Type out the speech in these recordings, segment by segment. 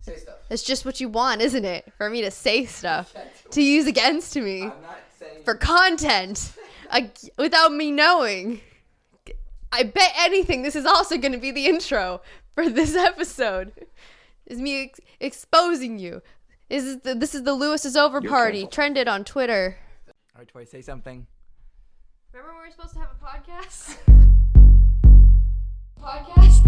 Say stuff. It's just what you want, isn't it? For me to say stuff. To use against me. I'm not saying... For content. Without me knowing. I bet anything this is also going to be the intro for this episode. Is me exposing you. This is the Lewis is Over party. Careful. Trended on Twitter. All right, Tory, say something. Remember when we were supposed to have a podcast? Podcast.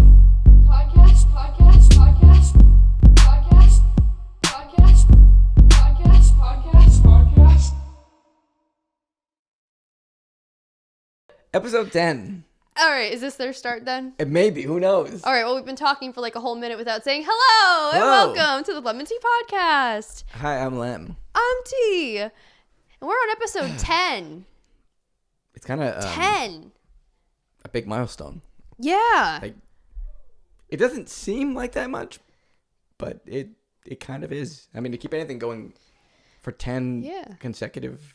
Episode 10. All right, is this their start then? It may be. Who knows? All right, well, we've been talking for like a whole minute without saying hello and welcome to the LEM'n'TEA podcast. Hi, I'm Lem. I'm T. And we're on episode 10. It's kind of 10. a big milestone. Yeah. Like, it doesn't seem like that much, but it kind of is. I mean, to keep anything going for 10 consecutive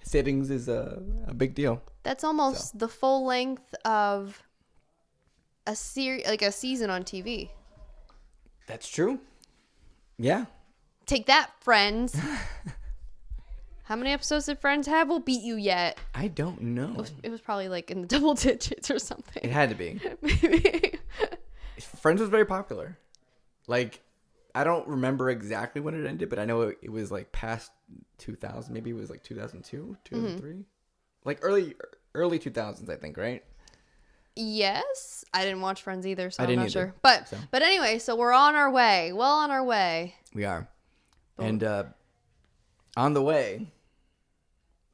sittings is a big deal. That's almost the full length of a season on TV. That's true. Yeah. Take that, Friends. How many episodes did Friends have? We'll beat you yet. I don't know. It was probably like in the double digits or something. It had to be. Maybe. Friends was very popular. Like, I don't remember exactly when it ended, but I know it was like past 2000. Maybe it was like 2002, 2003. Mm-hmm. Like early 2000s, I think, right? Yes. I didn't watch Friends either, so I'm not sure. But anyway, so we're on our way. Well on our way. We are. And on the way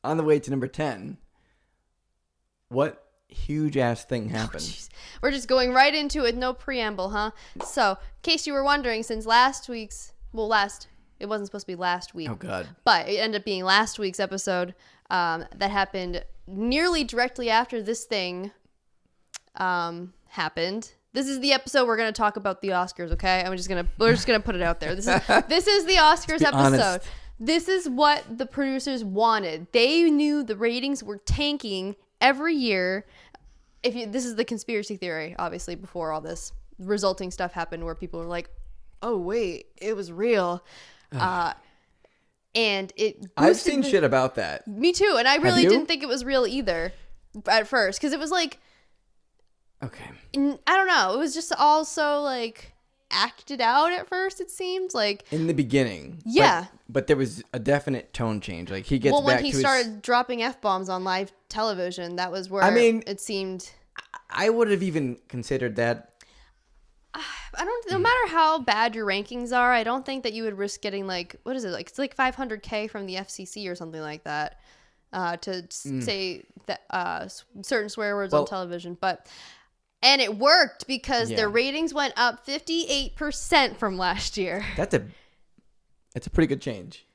to number 10, what huge ass thing happened? We're just going right into it, no preamble, huh? So, in case you were wondering, since it wasn't supposed to be last week. Oh, God. But it ended up being last week's episode that happened nearly directly after this thing happened. This is the episode we're going to talk about the Oscars, okay? We're just going to put it out there. This is the Oscars episode. Honest. This is what the producers wanted. They knew the ratings were tanking every year. This is the conspiracy theory, obviously, before all this resulting stuff happened where people were like, oh, wait, it was real. And it I've seen shit about that. Me too. And I really didn't think it was real either at first. Because it was like... Okay. I don't know. It was just also like acted out at first, it seemed. Like in the beginning. Yeah. But there was a definite tone change. Like he gets back to when he started dropping F-bombs on live television, that was where it seemed... I would have even considered that. No matter how bad your rankings are, I don't think that you would risk getting like, what is it? Like, it's like $500K from the FCC or something like that to say that certain swear words on television. And it worked because their ratings went up 58% from last year. That's a pretty good change.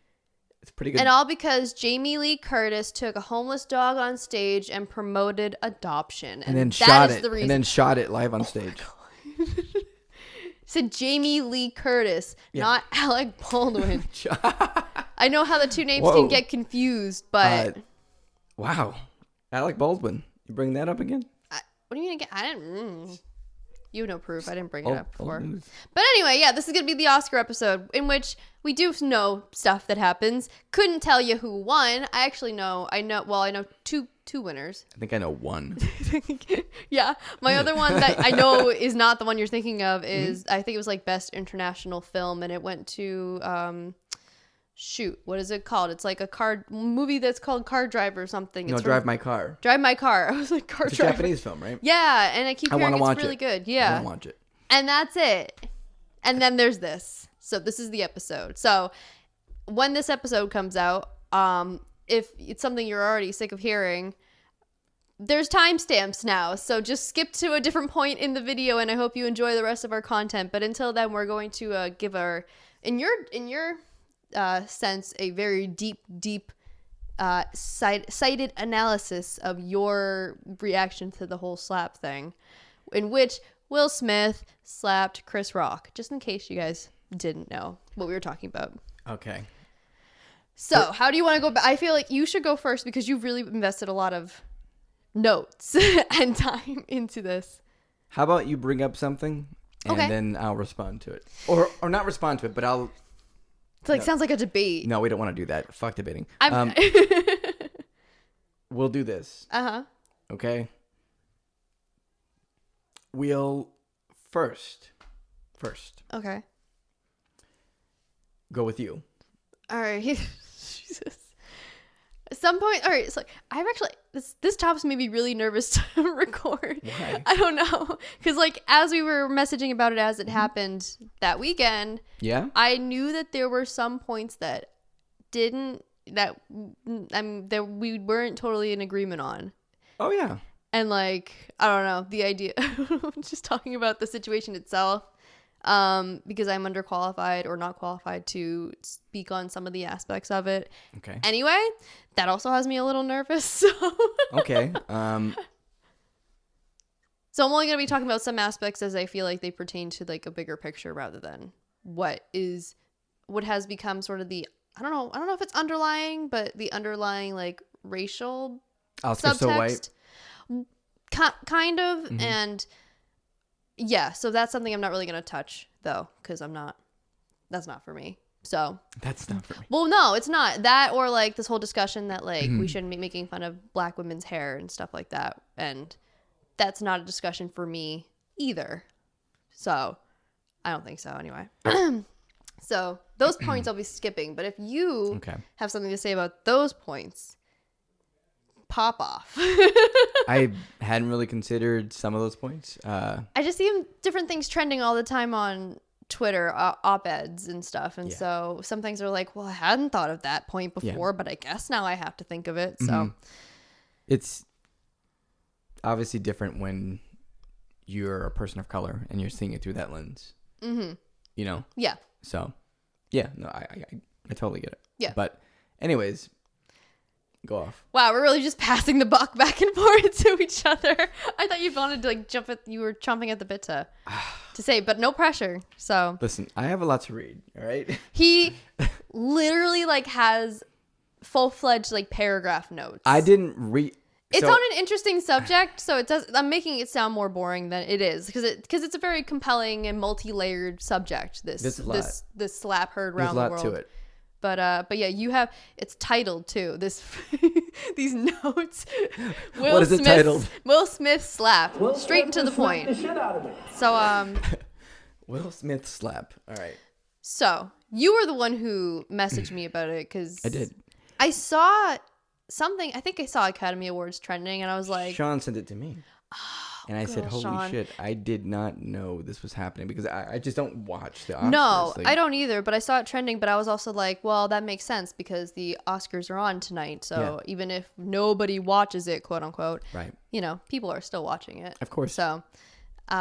It's pretty good. And all because Jamie Lee Curtis took a homeless dog on stage and promoted adoption. And then shot it. And then shot it live on stage. Said Jamie Lee Curtis, not Alec Baldwin. I know how the two names can get confused, but... wow. Alec Baldwin. You bring that up again? What do you mean again? I didn't... You have no proof. I didn't bring it up before. But anyway, this is going to be the Oscar episode in which we do know stuff that happens. Couldn't tell you who won. I know two winners. I think I know one. Yeah. My other one that I know is not the one you're thinking of is, I think it was like Best International Film, and it went to... what is it called? It's like a car movie that's called Car Driver or something. No, Drive My Car. Drive My Car. I was like, Car Driver. It's a Japanese film, right? Yeah, and I keep hearing it's really good. Yeah. I want to watch it. And that's it. And then there's this. So this is the episode. So when this episode comes out, if it's something you're already sick of hearing, there's timestamps now. So just skip to a different point in the video, and I hope you enjoy the rest of our content. But until then, we're going to give our, in your sense, a very deep cited analysis of your reaction to the whole slap thing, in which Will Smith slapped Chris Rock, just in case you guys didn't know what we were talking about. Okay. So how do you want to go back? I feel like you should go first because you've really invested a lot of notes and time into this. How about you bring up something and then I'll respond to it, or not respond to it, but I'll. It's like sounds like a debate. No, we don't want to do that. Fuck debating. We'll do this. Okay. We'll first. Okay. Go with you. All right. Jesus. At some point, all right. So I've actually this topic's made me really nervous to record. Why? I don't know, because like as we were messaging about it as it happened that weekend, I knew that there were some points that that we weren't totally in agreement on. Oh yeah. And like I don't know, the idea, just talking about the situation itself. Because I'm underqualified or not qualified to speak on some of the aspects of it. Okay. Anyway, that also has me a little nervous. So okay. So I'm only going to be talking about some aspects as I feel like they pertain to like a bigger picture rather than what has become sort of the I don't know if it's underlying, but the underlying like racial Oscar so white. Kind of and yeah, so that's something I'm not really going to touch, though, because that's not for me. So. That's not for me. Well, no, it's not. That or, like, this whole discussion that, like, we shouldn't be making fun of black women's hair and stuff like that. And that's not a discussion for me either. So, I don't think so, anyway. So, those points I'll be skipping. But if you have something to say about those points, pop off. I hadn't really considered some of those points. I just see different things trending all the time on Twitter, op-eds and stuff. And so some things are like, well, I hadn't thought of that point before, but I guess now I have to think of it. So it's obviously different when you're a person of color and you're seeing it through that lens. You know? Yeah. So, yeah, no, I totally get it. Yeah. But anyways, go off. Wow, we're really just passing the buck back and forth to each other. I thought you wanted to like you were chomping at the bit to say, but no pressure. So listen, I have a lot to read. All right. He literally like has full-fledged like paragraph notes. I didn't read. It's on an interesting subject, so it does. I'm making it sound more boring than it is because it's a very compelling and multi-layered subject. This slap heard around the world. There's a lot to it. But yeah, it's titled too. These notes. What is it titled? Will Smith slap. Straight into the point. The shit out of me. So Will Smith slap. All right. So you were the one who messaged me about it because I did. I saw something. I think I saw Academy Awards trending, and I was like, Sean sent it to me. And I said, holy Sean. shit, I did not know this was happening because I just don't watch the Oscars. No, I don't either, but I saw it trending, but I was also like, well, that makes sense because the Oscars are on tonight. So even if nobody watches it, quote unquote, right? You know, people are still watching it. Of course. So,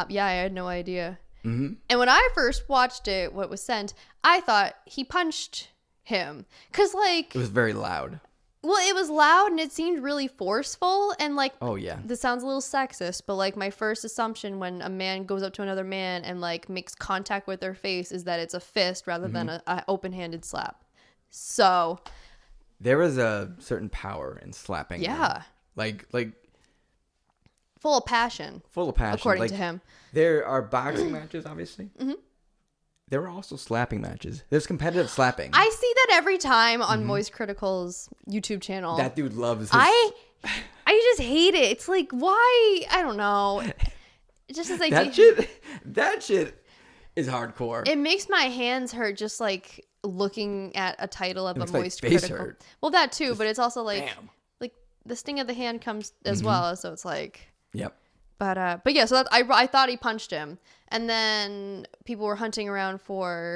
yeah, I had no idea. And when I first watched it, what was sent, I thought he punched him. Because, like... It was very loud. Well, it was loud and it seemed really forceful and like, oh yeah, this sounds a little sexist, but like my first assumption when a man goes up to another man and like makes contact with their face is that it's a fist rather than a open-handed slap. So there is a certain power in slapping. Yeah. Like full of passion. According to him. There are boxing matches, obviously. There are also slapping matches. There's competitive slapping. I see that every time on Moist Critical's YouTube channel. That dude loves his... I just hate it. It's like, why? I don't know. It just is like... that shit is hardcore. It makes my hands hurt just like looking at a title of a Moist face Critical. Hurt. Well, that too, but it's also like... Bam. Like the sting of the hand comes as well, so it's like... Yep. But yeah, so I thought he punched him, and then people were hunting around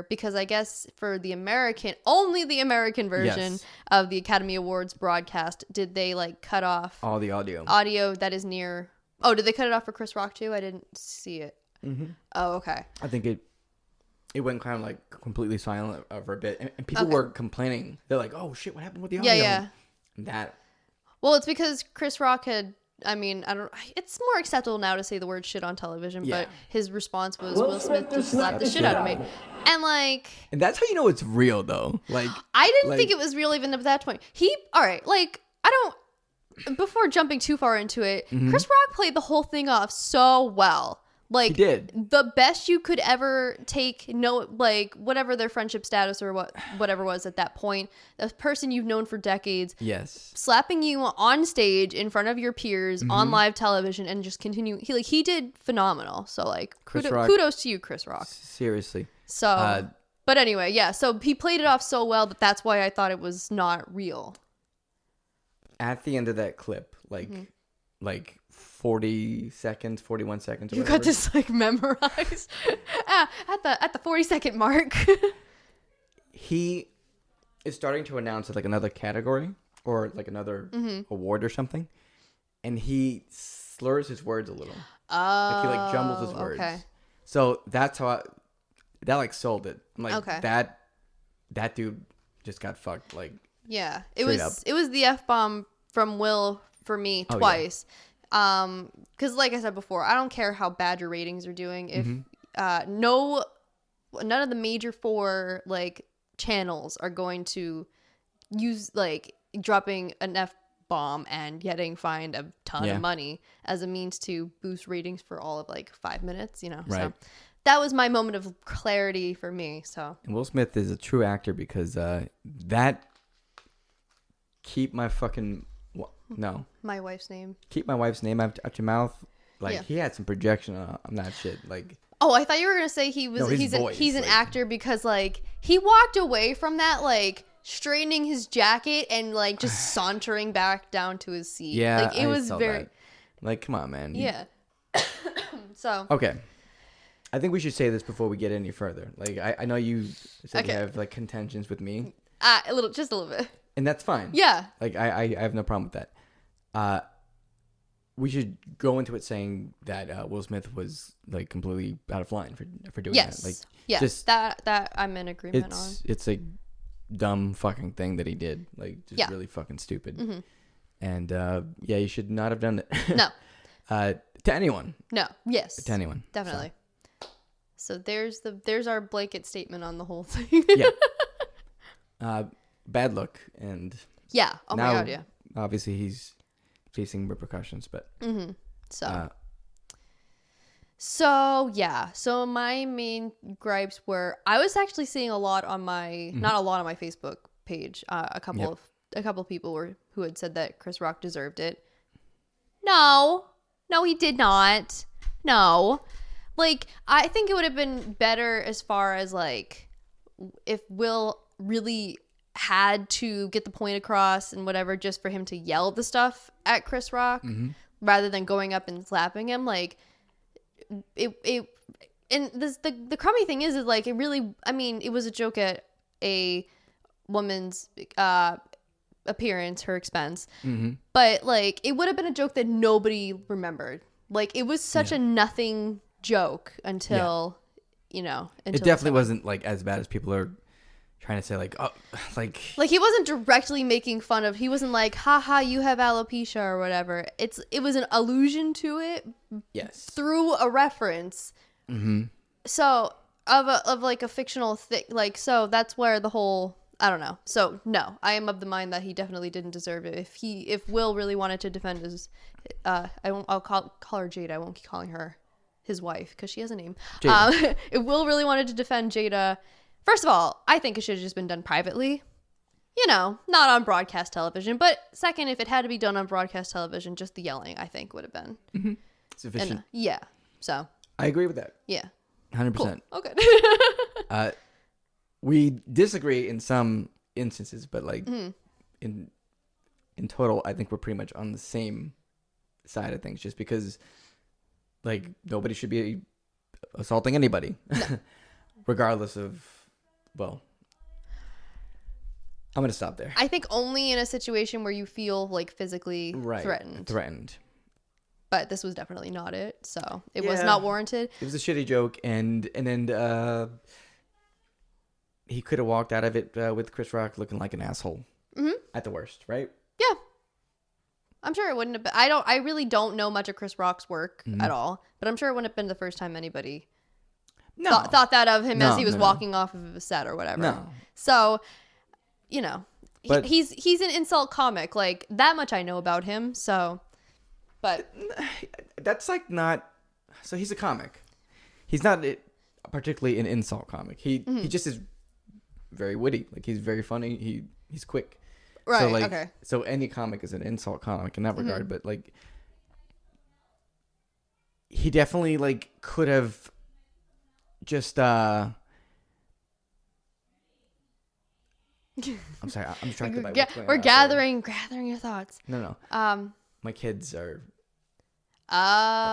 because I guess for only the American version of the Academy Awards broadcast, did they like cut off all the audio that is near? Oh, did they cut it off for Chris Rock too? I didn't see it. Oh, okay. I think it went kind of like completely silent for a bit, and people were complaining. They're like, "Oh shit, what happened with the audio?" Yeah. That. Well, it's because Chris Rock had. I mean, it's more acceptable now to say the word shit on television, but his response was Will Smith just slapped the shit out of me. And that's how you know it's real, though. Like, I didn't think it was real even at that point. Before jumping too far into it, Chris Rock played the whole thing off so well. Like, he did. The best you could ever take, like, whatever their friendship status or whatever was at that point, a person you've known for decades, Yes, slapping you on stage in front of your peers on live television and just continue. He did phenomenal. So, like, kudos to you, Chris Rock. Seriously. So, but anyway, yeah. So he played it off so well that's why I thought it was not real. At the end of that clip, like 40 seconds, 41 seconds. Or You whatever, got this like memorized at the 40-second mark. He is starting to announce like another category or like another award or something, and he slurs his words a little. Like he like jumbles his words. Okay. So that's how that like sold it. I'm like, okay, that dude just got fucked. Like, yeah, it was the F-bomb from Will for me twice. Yeah. Because like I said before, I don't care how bad your ratings are doing. If none of the major 4 like channels are going to use like dropping an F-bomb and getting fined a ton of money as a means to boost ratings for all of like 5 minutes, you know. Right. So that was my moment of clarity for me. So, and Will Smith is a true actor because that keep my fucking no. My wife's name. Keep my wife's name out your mouth. Like he had some projection on that shit. Like, oh, I thought you were gonna say he's an actor because like he walked away from that like straightening his jacket and like just sauntering back down to his seat. Yeah, like it was very that. Like, come on, man. Yeah. So okay, I think we should say this before we get any further. Like, I know you said you have like contentions with me. Just a little bit. And that's fine. Yeah. Like, I have no problem with that. We should go into it saying that Will Smith was like completely out of line for doing that. Like, just that I'm in agreement on. It's a dumb fucking thing that he did. Like, just really fucking stupid. Mm-hmm. And you should not have done it. No. To anyone. No. Yes. To anyone. Definitely. So there's our blanket statement on the whole thing. Yeah. Bad look, and yeah. Oh my god, yeah. Obviously, he's facing repercussions, but So my main gripes were I was actually seeing a lot on my not a lot on my Facebook page. A couple of people who had said that Chris Rock deserved it. No, he did not. No, like I think it would have been better as far as like if Will really had to get the point across and whatever just for him to yell the stuff at Chris Rock rather than going up and slapping him. Like it and this the crummy thing is like it really, I mean, it was a joke at a woman's appearance, her expense, but like it would have been a joke that nobody remembered. Like it was such a nothing joke until until it definitely wasn't like as bad as people are trying to say. Like, oh, like he wasn't directly making fun of. He wasn't like, haha, you have alopecia or whatever. It was an allusion to it. Yes. Through a reference. Mm-hmm. So of like a fictional thing. Like, so that's where the whole, I don't know. So no, I am of the mind that he definitely didn't deserve it. If Will really wanted to defend his, I'll call her Jada. I won't keep calling her his wife because she has a name. If Will really wanted to defend Jada, first of all, I think it should have just been done privately. Not on broadcast television. But second, if it had to be done on broadcast television, just the yelling, I think, would have been sufficient. So I agree with that. Yeah. 100%. Cool. Okay. We disagree in some instances, but like in total, I think we're pretty much on the same side of things. Just because, like, nobody should be assaulting anybody, regardless of. Well, I'm going to stop there. I think only in a situation where you feel like physically threatened. But this was definitely not it. So it was not warranted. It was a shitty joke. And then he could have walked out of it with Chris Rock looking like an asshole at the worst, right? Yeah. I'm sure it wouldn't have been. I really don't know much of Chris Rock's work at all. But I'm sure it wouldn't have been the first time anybody thought that of him as he was walking off of a set or whatever. No. So, but he's an insult comic. Like, that much I know about him. So, but that's like not. So he's a comic. he's not particularly an insult comic. He just is very witty. Like, he's very funny. He's quick. Right. So, like, okay. so any comic is an insult comic in that Mm-hmm. regard. But, like, he definitely, like, could have just I'm sorry, I'm distracted by what's going We're on gathering your thoughts. No. My kids are Oh.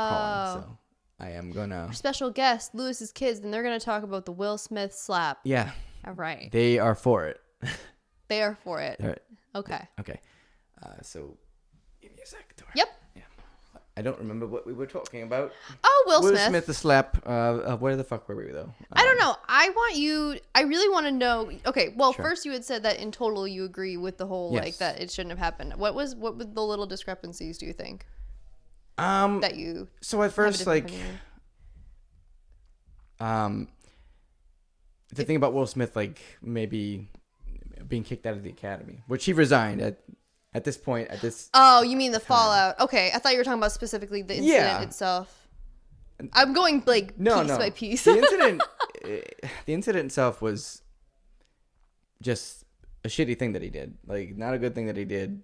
calling, so I am gonna. Our special guest, Lewis's kids, and they're gonna talk about the Will Smith slap. Yeah. All right. They are for it. They are for it. They're- Okay. Okay. So, give me a sec. Tori. Yep. Yeah. I don't remember what we were talking about. Oh, Will Will Smith. Smith the slap. Where the fuck were we though? I don't know. I really want to know. Okay, well, Sure. first you had said that in total you agree with the whole like Yes. that it shouldn't have happened. What were the little discrepancies, do you think? That you So at first, different like, opinion the thing about Will Smith, like, maybe being kicked out of the academy, which he resigned at this point. Oh, you mean the fallout? Okay, I thought you were talking about specifically the incident itself. I'm going like No, piece no. by piece. The incident itself was just a shitty thing that he did. Like, not a good thing that he did.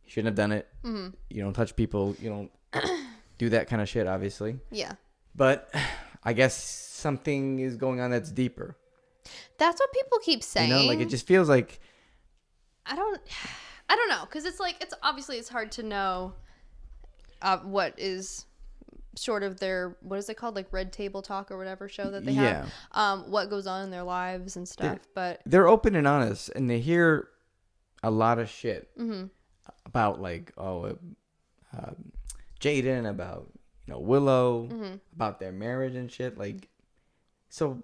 He shouldn't have done it. Mm-hmm. You don't touch people. You don't do that kind of shit, obviously. Yeah. But I guess something is going on that's deeper. That's what people keep saying. You know, like, it just feels like. I don't know, because it's like it's hard to know what is sort of their, what is it called, like Red Table Talk or whatever show that they have. What goes on in their lives and stuff. But they're open and honest, and they hear a lot of shit mm-hmm. about, like, Jaden, about, Willow, Mm-hmm. about their marriage and shit. Like, so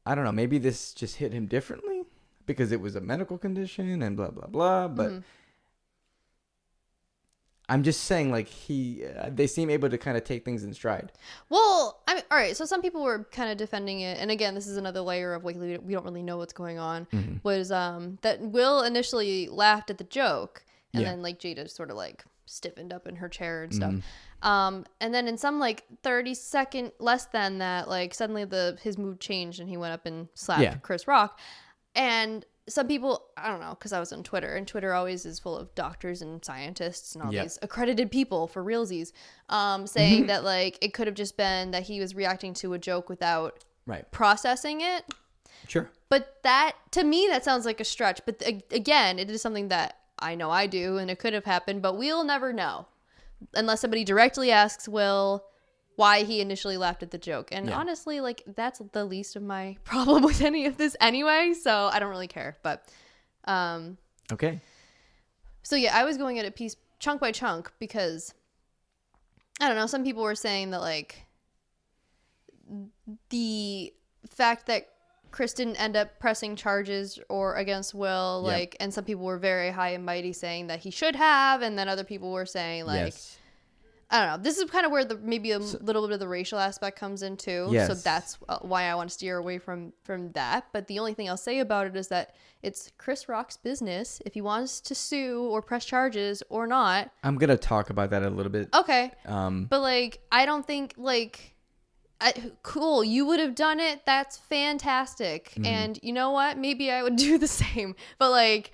I don't know. Maybe this just hit him differently because it was a medical condition and blah blah blah. But Mm-hmm. I'm just saying, like, they seem able to kind of take things in stride. Well, I mean, all right. So some people were kind of defending it, and again, this is another layer of like we don't really know what's going on. Mm-hmm. Was that Will initially laughed at the joke, and Yeah. then like Jada sort of like stiffened up in her chair and stuff. Mm-hmm. And then in some like 30-second less than that, like suddenly his mood changed and he went up and slapped Chris Rock. And some people, I don't know, because I was on Twitter, and Twitter always is full of doctors and scientists and all these accredited people for realsies, saying that like it could have just been that he was reacting to a joke without processing it. Sure. But that, to me, that sounds like a stretch. But again, it is something that I know I do, and it could have happened, but we'll never know unless somebody directly asks Will why he initially laughed at the joke. And honestly, like, that's the least of my problem with any of this anyway, so I don't really care. But Okay. so yeah, I was going at it chunk by chunk, because I don't know, some people were saying that like the fact that Chris didn't end up pressing charges or against Will, like, and some people were very high and mighty saying that he should have, and then other people were saying like, I don't know. This is kind of where maybe a little bit of the racial aspect comes in too. Yes. So that's why I want to steer away from that. But the only thing I'll say about it is that it's Chris Rock's business if he wants to sue or press charges or not. I'm gonna talk about that a little bit. Okay. But like, I don't think like. Cool, you would have done it. That's fantastic. Mm-hmm. And you know what? Maybe I would do the same. But like,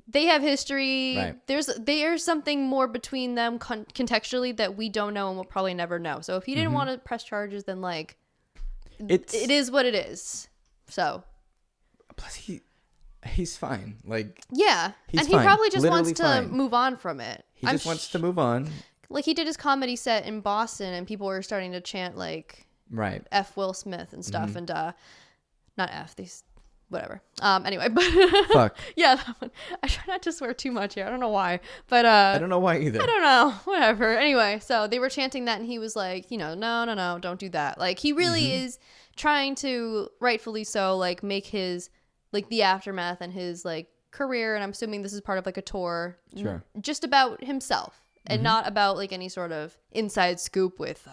they have history. Right. There's something more between them contextually that we don't know and we'll probably never know. So if he didn't want to press charges, then like, it is what it is. So. Plus, he's fine. Like, yeah, he's and he fine. probably just Literally wants to fine. move on from it. He just wants to move on. Like, he did his comedy set in Boston, and people were starting to chant like, F Will Smith and stuff, and not F these, whatever. Anyway, but Fuck. Yeah, that one. I try not to swear too much here. I don't know why, but I don't know why either. I don't know. Whatever. Anyway, so they were chanting that, and he was like, no, don't do that. Like, he really is trying to, rightfully so, like, make his like the aftermath and his like career, and I'm assuming this is part of like a tour, just about himself. And not about like any sort of inside scoop with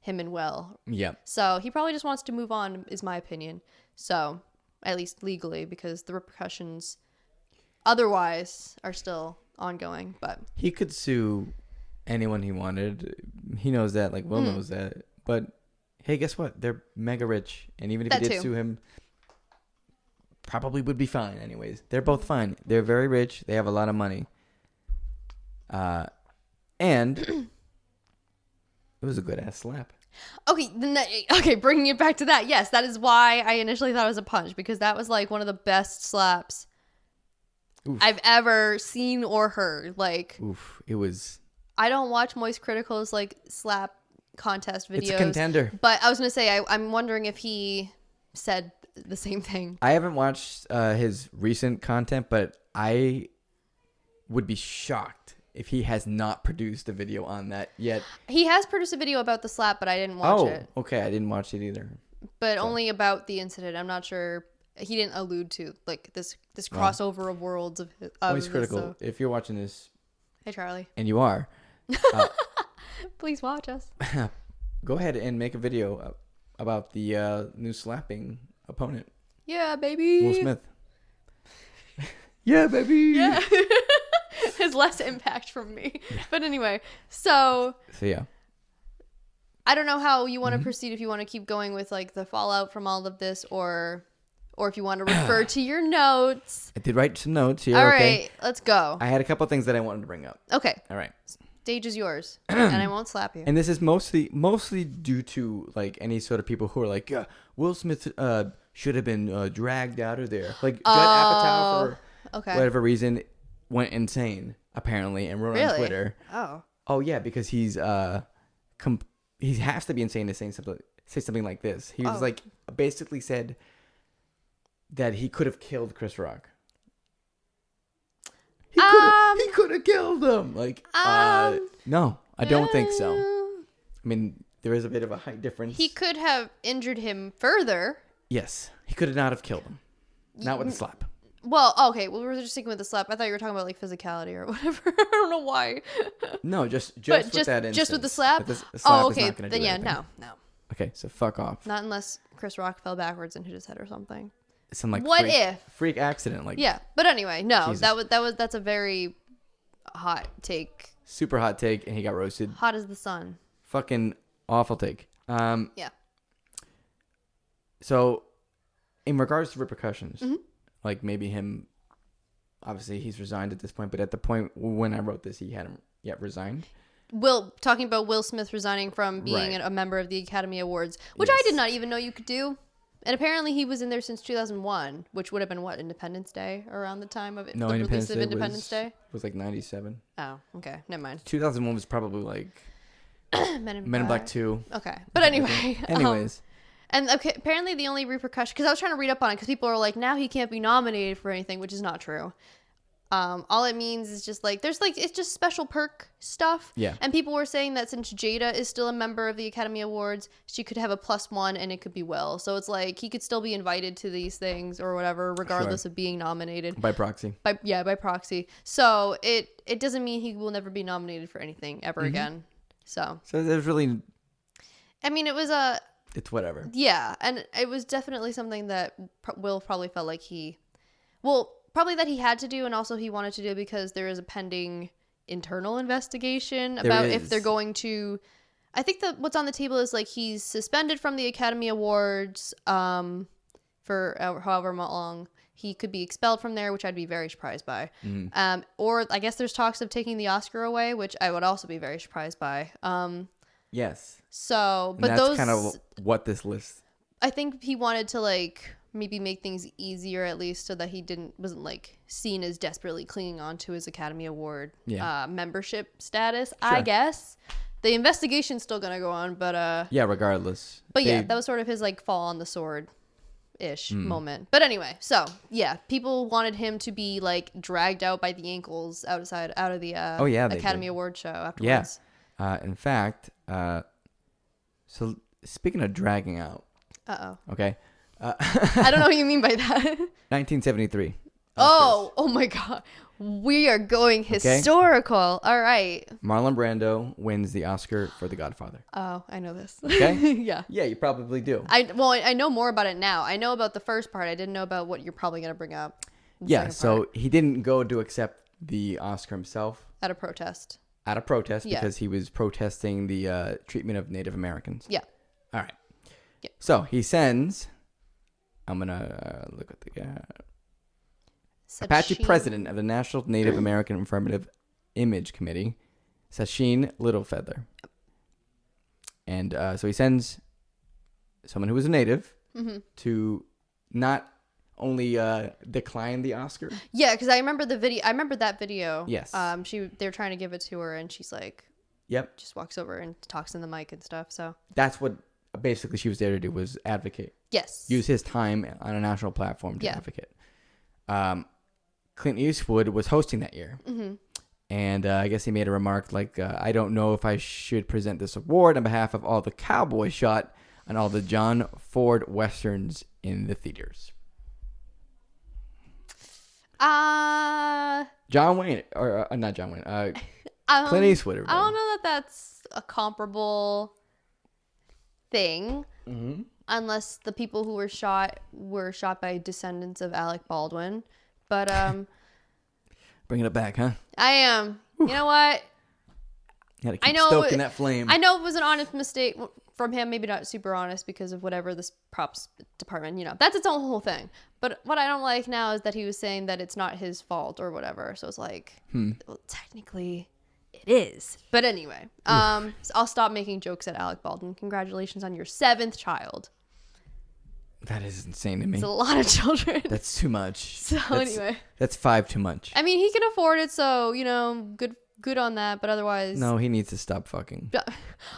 him and Will. Yeah. So he probably just wants to move on, is my opinion. So, at least legally, because the repercussions otherwise are still ongoing. But he could sue anyone he wanted. He knows that. Like, Will knows that. But hey, guess what? They're mega rich, and even if That you did too. sue him, probably would be fine anyways. They're both fine. They're very rich. They have a lot of money. And it was a good ass slap. Okay, bringing it back to that. Yes, that is why I initially thought it was a punch, because that was like one of the best slaps Oof. I've ever seen or heard. Like, Oof, it was. I don't watch Moist Critical's like slap contest videos. It's a contender. But I was gonna say, I'm wondering if he said the same thing. I haven't watched his recent content, but I would be shocked if he has not produced a video on that yet. He has produced a video about the slap, but I didn't watch it. Oh, okay. I didn't watch it either. But only about the incident. I'm not sure. He didn't allude to like this crossover of worlds of Always this, critical. so. If you're watching this, Hey Charlie, and you are, please watch us. go ahead and make a video about the new slapping opponent, Yeah, baby. Will Smith. Yeah, baby. Yeah. Has less impact from me. But anyway, so yeah. I don't know how you want to proceed, if you want to keep going with like the fallout from all of this, or if you want to refer to your notes. I did write some notes here. All okay. right, let's go. I had a couple things that I wanted to bring up. Okay. All right. Stage is yours. And I won't slap you. And this is mostly due to like any sort of people who are like, yeah, Will Smith should have been dragged out of there. Like Judd Apatow, for whatever reason, went insane apparently and wrote on Twitter. Oh yeah, because he has to be insane to say something like this. He was like basically said that he could have killed Chris Rock. He could have killed him. Like, no, I don't think so. I mean, there is a bit of a height difference. He could have injured him further. Yes, he could not have killed him. Not with a slap. Well, okay. Well, we were just sticking with the slap. I thought you were talking about like physicality or whatever. I don't know why. No, just with that instance. Just with the slap. The slap okay. is not gonna Then do yeah, anything. no. Okay, so fuck off. Not unless Chris Rock fell backwards and hit his head or something. Some like What if? freak accident, like Yeah, but anyway, no. Jesus. That's a very hot take. super hot take, and he got roasted. Hot as the sun. Fucking awful take. Yeah. So, in regards to repercussions, Mm-hmm. like maybe him, obviously he's resigned at this point, but at the point when I wrote this, he hadn't yet resigned. Talking about Will Smith resigning from being Right. a member of the Academy Awards, which Yes. I did not even know you could do. And apparently he was in there since 2001, which would have been what, Independence Day, around the time of No, the release of Independence Day Day? was like 97. Oh, okay. Never mind. 2001 was probably like Men in Black 2. Okay. But anyway. Anyways. And okay, apparently the only repercussion, because I was trying to read up on it, because people are like, now he can't be nominated for anything, which is not true. All it means is just like, it's just special perk stuff. Yeah. And people were saying that since Jada is still a member of the Academy Awards, she could have a +1 and it could be Will. So it's like, he could still be invited to these things or whatever, regardless of being nominated. By proxy. By proxy. So it doesn't mean he will never be nominated for anything ever again. So there's really... I mean, it was It's whatever. yeah, and it was definitely something that Will probably felt like probably that he had to do, and also he wanted to do because there is a pending internal investigation about if they're going to... I think that what's on the table is like he's suspended from the Academy Awards for however long. He could be expelled from there, which I'd be very surprised by. Or I guess there's talks of taking the Oscar away, which I would also be very surprised by. Yes. So, And but that's those kind of what this list... I think he wanted to like maybe make things easier, at least, so that he wasn't like seen as desperately clinging on to his Academy Award membership status. Sure. I guess the investigation's still gonna go on, but yeah, regardless. But yeah, that was sort of his like fall on the sword ish moment. But anyway, so yeah, people wanted him to be like dragged out by the ankles out of the Academy Award show afterwards. Yeah. In fact, so speaking of dragging out. Okay. I don't know what you mean by that. 1973. Oh my God. We are going historical. All right. Marlon Brando wins the Oscar for The Godfather. Oh, I know this. Okay. Yeah. Yeah, you probably do. I know more about it now. I know about the first part. I didn't know about what you're probably going to bring up. Yeah, so he didn't go to accept the Oscar himself. At a protest. Because he was protesting the treatment of Native Americans. Yeah. All right. Yep. So he sends. I'm gonna look at the guy. Apache president of the National Native American Affirmative Image Committee, Sacheen Littlefeather. And so he sends someone who is a native to not only decline the Oscar. Yeah, because I remember the video. I remember that video. Yes. They're trying to give it to her, and she's like, "Yep." Just walks over and talks in the mic and stuff. So that's what basically she was there to do, was advocate. Yes. Use his time on a national platform to advocate. Clint Eastwood was hosting that year. And I guess he made a remark like, I don't know if I should present this award on behalf of all the cowboys shot on all the John Ford Westerns in the theaters. John Wayne, or not John Wayne, Clint Eastwood. Everybody. I don't know that that's a comparable thing. Unless the people who were shot by descendants of Alec Baldwin. But bringing it back, huh? I am. You know what? You gotta keep stoking that flame. I know it was an honest mistake from him. Maybe not super honest because of whatever this props department, that's its own whole thing. But what I don't like now is that he was saying that it's not his fault or whatever. So it's like, well, technically it is. But anyway, so I'll stop making jokes at Alec Baldwin. Congratulations on your 7th child. That is insane to me. It's a lot of children. That's too much. So anyway. That's 5 too much. I mean, he can afford it, so, good on that, but otherwise... No, he needs to stop fucking.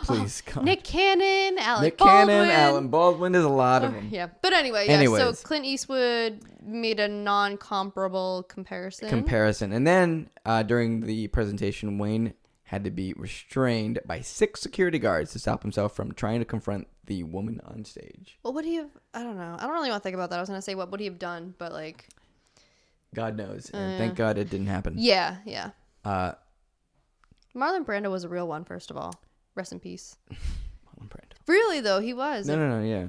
Please, God. Nick Cannon, Alec Baldwin. Alan Baldwin, there's a lot of them. Yeah, but anyway, so Clint Eastwood made a non-comparable comparison. And then, during the presentation, Wayne had to be restrained by 6 security guards to stop himself from trying to confront the woman on stage. What would he have... I don't know. I don't really want to think about that. I was going to say, what would he have done? But, like... God knows. And thank God it didn't happen. Yeah. Marlon Brando was a real one, first of all. Rest in peace. Marlon Brando. Really, though, he was. No, yeah.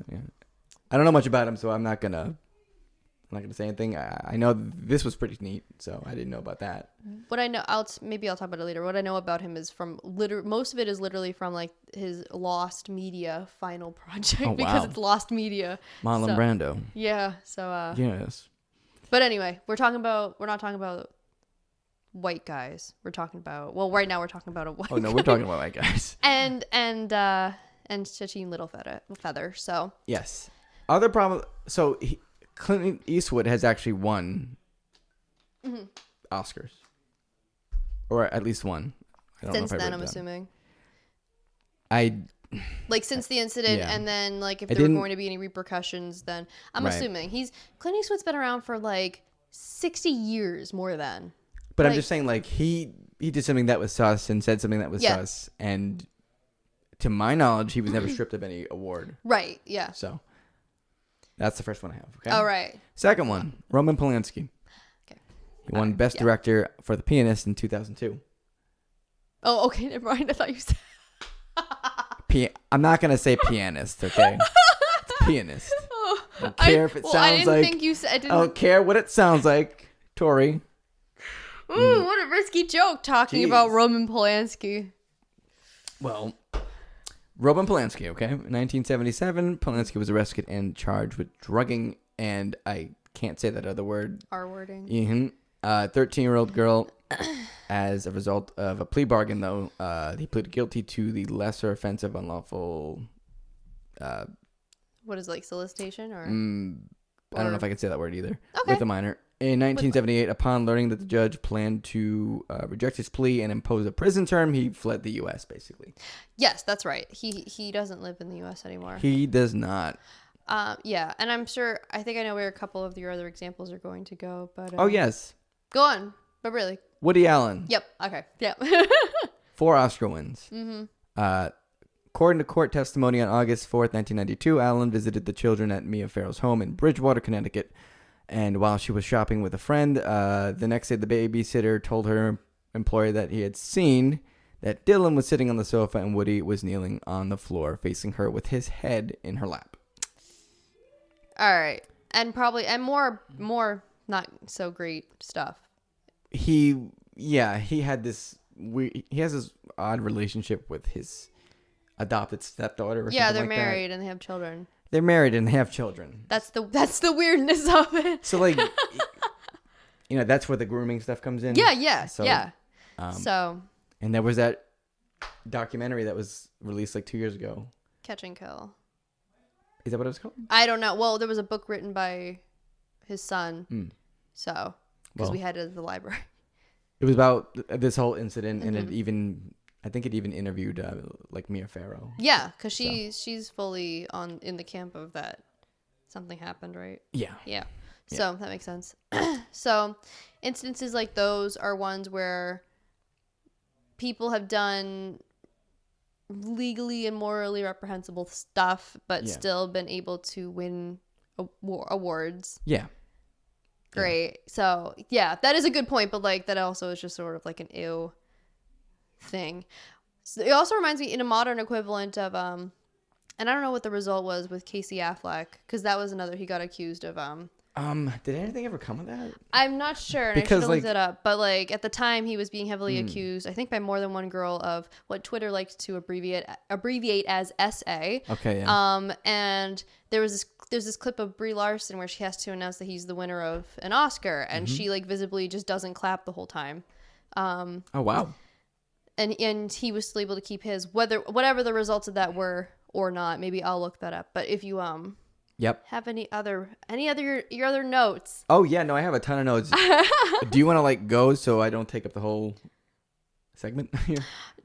I don't know much about him, so I'm not gonna say anything. I know this was pretty neat, so I didn't know about that. What I know, maybe I'll talk about it later. What I know about him is from most of it is literally from like his Lost Media final project because it's Lost Media. Marlon Brando. Yeah. So. Yes. But anyway, we're not talking about white guys. We're talking about right now we're talking about a white. Oh no, we're talking about white guys. and Sacheen Littlefeather. So. Yes. Other problem. So. Clint Eastwood has actually won Oscars, or at least one. I don't since know if then, I'm assuming. Since the incident, and then if there were going to be any repercussions, then I'm assuming Clint Eastwood's been around for 60 years more than. But I'm just saying, he did something that was sus and said something that was sus, and to my knowledge, he was never stripped of any award. Right. Yeah. So. That's the first one I have. Okay. All right. Second one, Roman Polanski. Okay. He won Best Director for The Pianist in 2002. Oh, okay. Never mind. I thought you said. I'm not gonna say pianist. Okay. It's pianist. I don't care if it sounds I didn't think you said. I don't care what it sounds like. Tory. Ooh, what a risky joke talking about Roman Polanski. Well. Roman Polanski, okay? In 1977, Polanski was arrested and charged with drugging, and I can't say that other word. R-wording. A 13-year-old girl. As a result of a plea bargain, though, he pleaded guilty to the lesser offense of unlawful... what is solicitation? Or I don't know if I can say that word either. Okay. With a minor. In 1978, upon learning that the judge planned to reject his plea and impose a prison term, he fled the U.S., basically. Yes, that's right. He doesn't live in the U.S. anymore. He does not. Yeah, and I think I know where a couple of your other examples are going to go, but... oh, yes. Go on, but really. Woody Allen. Yep, okay, yep. 4 Oscar wins. According to court testimony on August 4th, 1992, Allen visited the children at Mia Farrow's home in Bridgewater, Connecticut. And while she was shopping with a friend, the next day the babysitter told her employer that he had seen that Dylan was sitting on the sofa and Woody was kneeling on the floor facing her with his head in her lap. All right. And more not so great stuff. He has this odd relationship with his adopted stepdaughter or something like that. Yeah, they're married and they have children. they're married and they have children. That's the weirdness of it. So like, that's where the grooming stuff comes in. Yeah. So, and there was that documentary that was released like 2 years ago. Catch and Kill. Is that what it was called? I don't know. Well, there was a book written by his son. So, because we had it at the library. It was about this whole incident, and I think it even interviewed like Mia Farrow. Yeah, because she's fully in the camp of that something happened, right? Yeah. So that makes sense. So instances like those are ones where people have done legally and morally reprehensible stuff, but still been able to win awards. Yeah. Great. So yeah, that is a good point, but like that also is just sort of like an ew thing. So it also reminds me in a modern equivalent of and I don't know what the result was with Casey Affleck, because that was another, he got accused of did anything ever come of that? I'm not sure, and because I should have looked it up, but like at the time he was being heavily accused, I think by more than one girl, of what Twitter likes to abbreviate as SA. Okay, yeah. And there's this clip of Brie Larson where she has to announce that he's the winner of an Oscar, and she like visibly just doesn't clap the whole time. Oh wow. And he was still able to keep his, whatever the results of that were or not. Maybe I'll look that up. But if you have any other your other notes? Oh yeah, no, I have a ton of notes. Do you want to like go so I don't take up the whole segment here?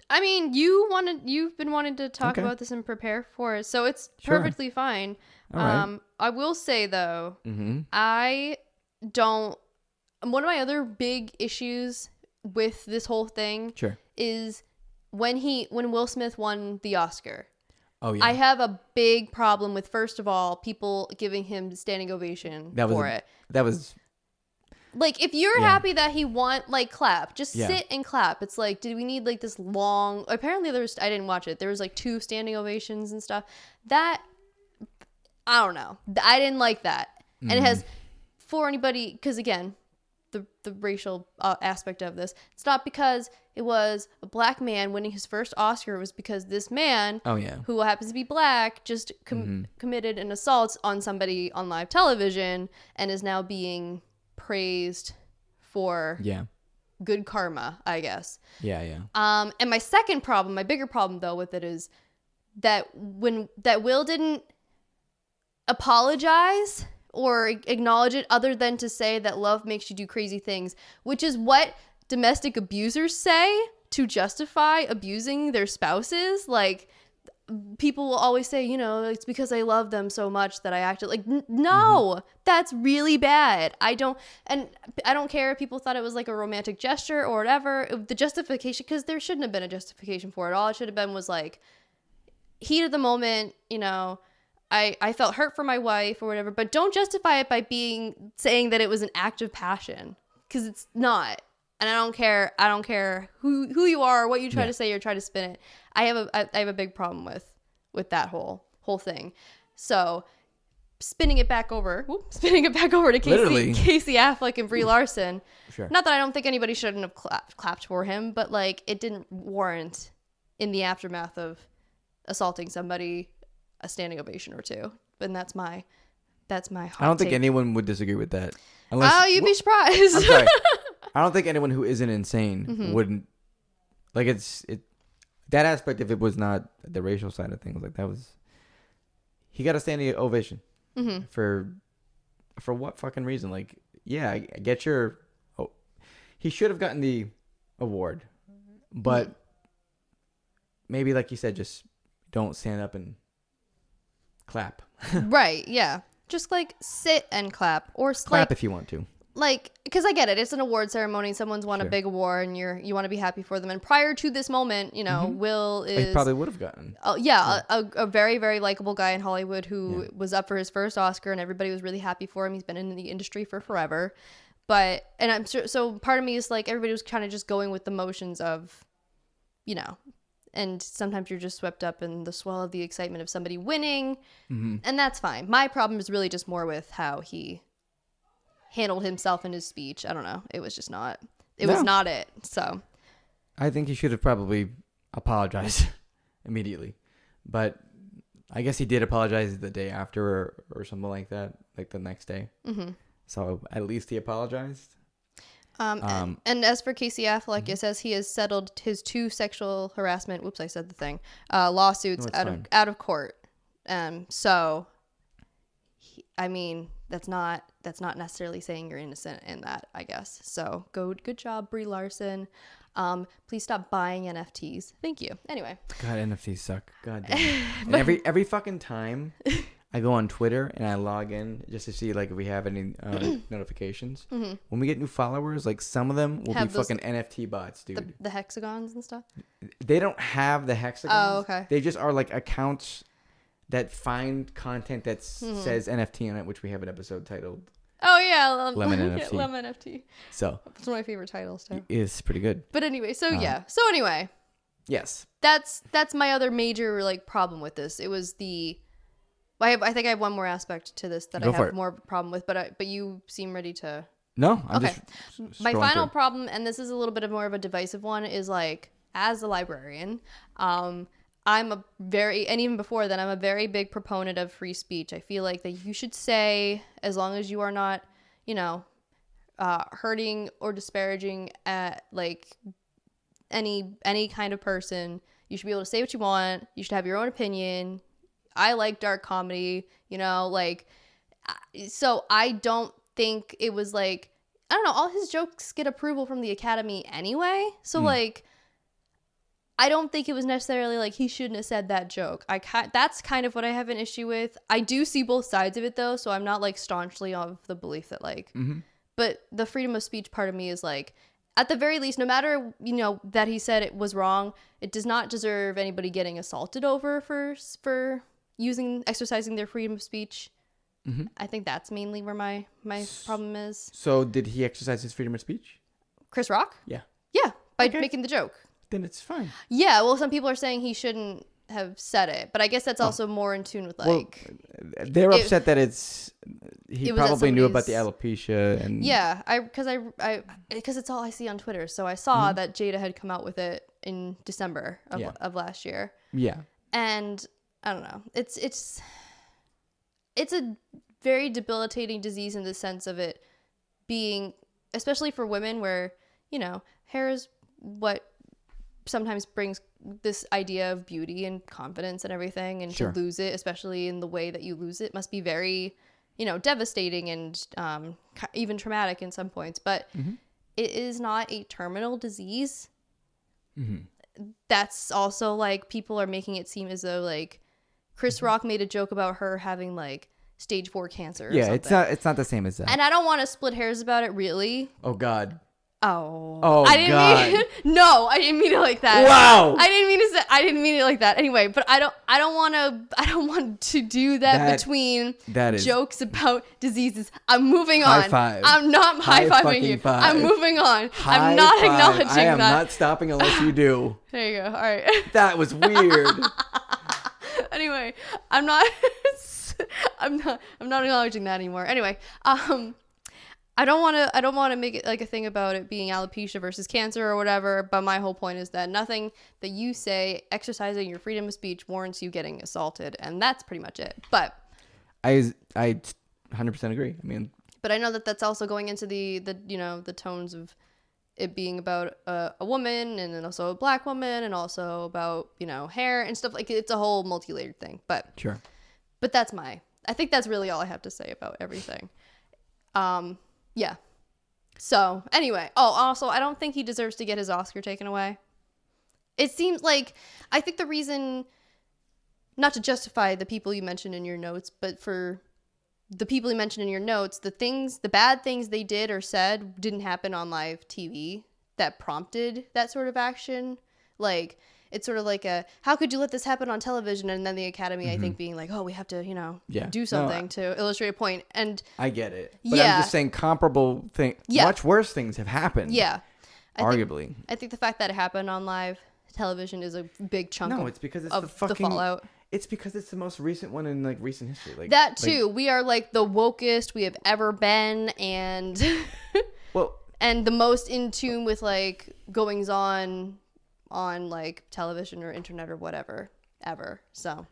I mean, you've been wanting to talk about this and prepare for it, so it's perfectly fine. All right. I will say though, I don't. One of my other big issues with this whole thing is when Will Smith won the Oscar. Oh yeah. I have a big problem with, first of all, people giving him standing ovation for it. That was like, if you're happy that he won, like, clap. Just sit and clap. It's like, did we need like this long? Apparently I didn't watch it. There was like 2 standing ovations and stuff. That, I don't know. I didn't like that. And it has, for anybody, because again, the racial aspect of this, it's not because it was a black man winning his first Oscar. It was because this man, who happens to be black, just committed an assault on somebody on live television and is now being praised for good karma, I guess. And my second problem, my bigger problem though with it, is that Will didn't apologize or acknowledge it, other than to say that love makes you do crazy things, which is what domestic abusers say to justify abusing their spouses. Like, people will always say, it's because I love them so much that I acted like, no, that's really bad. I don't care if people thought it was like a romantic gesture or whatever. The justification, because there shouldn't have been a justification for it. All it should have been was like, heat of the moment, I felt hurt for my wife or whatever, but don't justify it by saying that it was an act of passion, because it's not. And I don't care who you are or what you try to say or try to spin it. I have a big problem with that whole thing. So spinning it back over to Casey Affleck and Brie Larson. Not that I don't think anybody shouldn't have clapped for him, but like, it didn't warrant, in the aftermath of assaulting somebody, a standing ovation or 2. And that's my hot I don't think take. anyone would disagree with that. You'd be surprised. I'm sorry. I don't think anyone who isn't insane wouldn't, like, that aspect, if it was not the racial side of things, like, that was, he got a standing ovation for what fucking reason? Like, yeah, I get he should have gotten the award, but maybe, like you said, just don't stand up and clap. Right, yeah. Just like sit and clap, or clap if you want to. Like, because I get it, it's an award ceremony, someone's won a big award, and you want to be happy for them. And prior to this moment, Will is, he probably would have gotten a very, very likable guy in Hollywood who was up for his first Oscar, and everybody was really happy for him. He's been in the industry for forever, and I'm sure, so part of me is like, everybody was kind of just going with the motions of, and sometimes you're just swept up in the swell of the excitement of somebody winning, and that's fine. My problem is really just more with how he handled himself in his speech. I don't know. It was just not. Was not it. So I think he should have probably apologized immediately. But I guess he did apologize the day after or something like that, like the next day. Mm-hmm. So at least he apologized. And as for Casey Affleck, it says he has settled his 2 sexual harassment. Whoops, I said the thing. Lawsuits out of court. So, I mean, that's not necessarily saying you're innocent in that, I guess. So good job, Brie Larson. Please stop buying NFTs. Thank you. Anyway. God, NFTs suck. God damn. And every fucking time I go on Twitter and I log in just to see like if we have any notifications. Mm-hmm. When we get new followers, like some of them will have be fucking NFT bots, dude. The hexagons and stuff? They don't have the hexagons. Oh, okay. They just are like accounts that find content that says NFT on it, which we have an episode titled. Oh yeah, Lemon NFT. Lemon NFT. So it's one of my favorite titles too. It's pretty good. But anyway, so anyway, yes, that's my other major like problem with this. It was I think I have one more aspect to this that I have more problem with, but you seem ready to. No, I'm just my final problem, and this is a little bit of more of a divisive one, is like as a librarian, I'm a very, and even before then, I'm a very big proponent of free speech. I feel like that you should say, as long as you are not, hurting or disparaging at like any kind of person, you should be able to say what you want. You should have your own opinion. I like dark comedy, so I don't think it was like, I don't know, all his jokes get approval from the Academy anyway. So I don't think it was necessarily like he shouldn't have said that joke. That's kind of what I have an issue with. I do see both sides of it though, so I'm not like staunchly of the belief that like, but the freedom of speech part of me is like, at the very least, no matter, that he said it was wrong, it does not deserve anybody getting assaulted over for exercising their freedom of speech. I think that's mainly where my problem is. So did he exercise his freedom of speech? Chris Rock? Yeah. Yeah, by making the joke. Then it's fine. Yeah, well, some people are saying he shouldn't have said it, but I guess that's also more in tune with like. Well, they're upset that he probably knew about the alopecia and. Yeah, because it's all I see on Twitter. So I saw that Jada had come out with it in December of last year. Yeah. And I don't know. It's a very debilitating disease in the sense of it being, especially for women, where hair is what sometimes brings this idea of beauty and confidence and everything, and to lose it, especially in the way that you lose it, must be very devastating and even traumatic in some points. But it is not a terminal disease. That's also like, people are making it seem as though like Chris Rock made a joke about her having like stage 4 cancer or something. It's not the same as that. And I don't want to split hairs about it, really. Oh God. Oh, I didn't mean no, I didn't mean it like that. Wow. I didn't mean it like that. Anyway, but I don't want to do that between jokes about diseases. I'm moving on. High five. I'm not high-fiving you. I'm moving on. I'm not acknowledging that. I am not stopping unless you do. There you go. All right. That was weird. Anyway, I'm not acknowledging that anymore. Anyway, I don't want to make it like a thing about it being alopecia versus cancer or whatever, but my whole point is that nothing that you say exercising your freedom of speech warrants you getting assaulted, and that's pretty much it. But I 100% agree. I mean, but I know that that's also going into the tones of it being about a woman, and then also a black woman, and also about hair and stuff. Like, it's a whole multi-layered thing. But sure. But I think that's really all I have to say about everything. Yeah. So anyway, also I don't think he deserves to get his Oscar taken away. It seems like, I think the reason, not to justify the people you mentioned in your notes, but for the people you mentioned in your notes, the bad things they did or said didn't happen on live TV that prompted that sort of action. Like, it's sort of like how could you let this happen on television? And then the Academy, I think, being like, oh, we have to, do something to illustrate a point. And I get it. But I'm just saying comparable much worse things have happened. Yeah. Arguably. I think the fact that it happened on live television is a big chunk it's because it's the fallout. It's because it's the most recent one in like recent history. Like that too. We are like the wokest we have ever been, and and the most in tune with like goings on like television or internet or whatever ever. So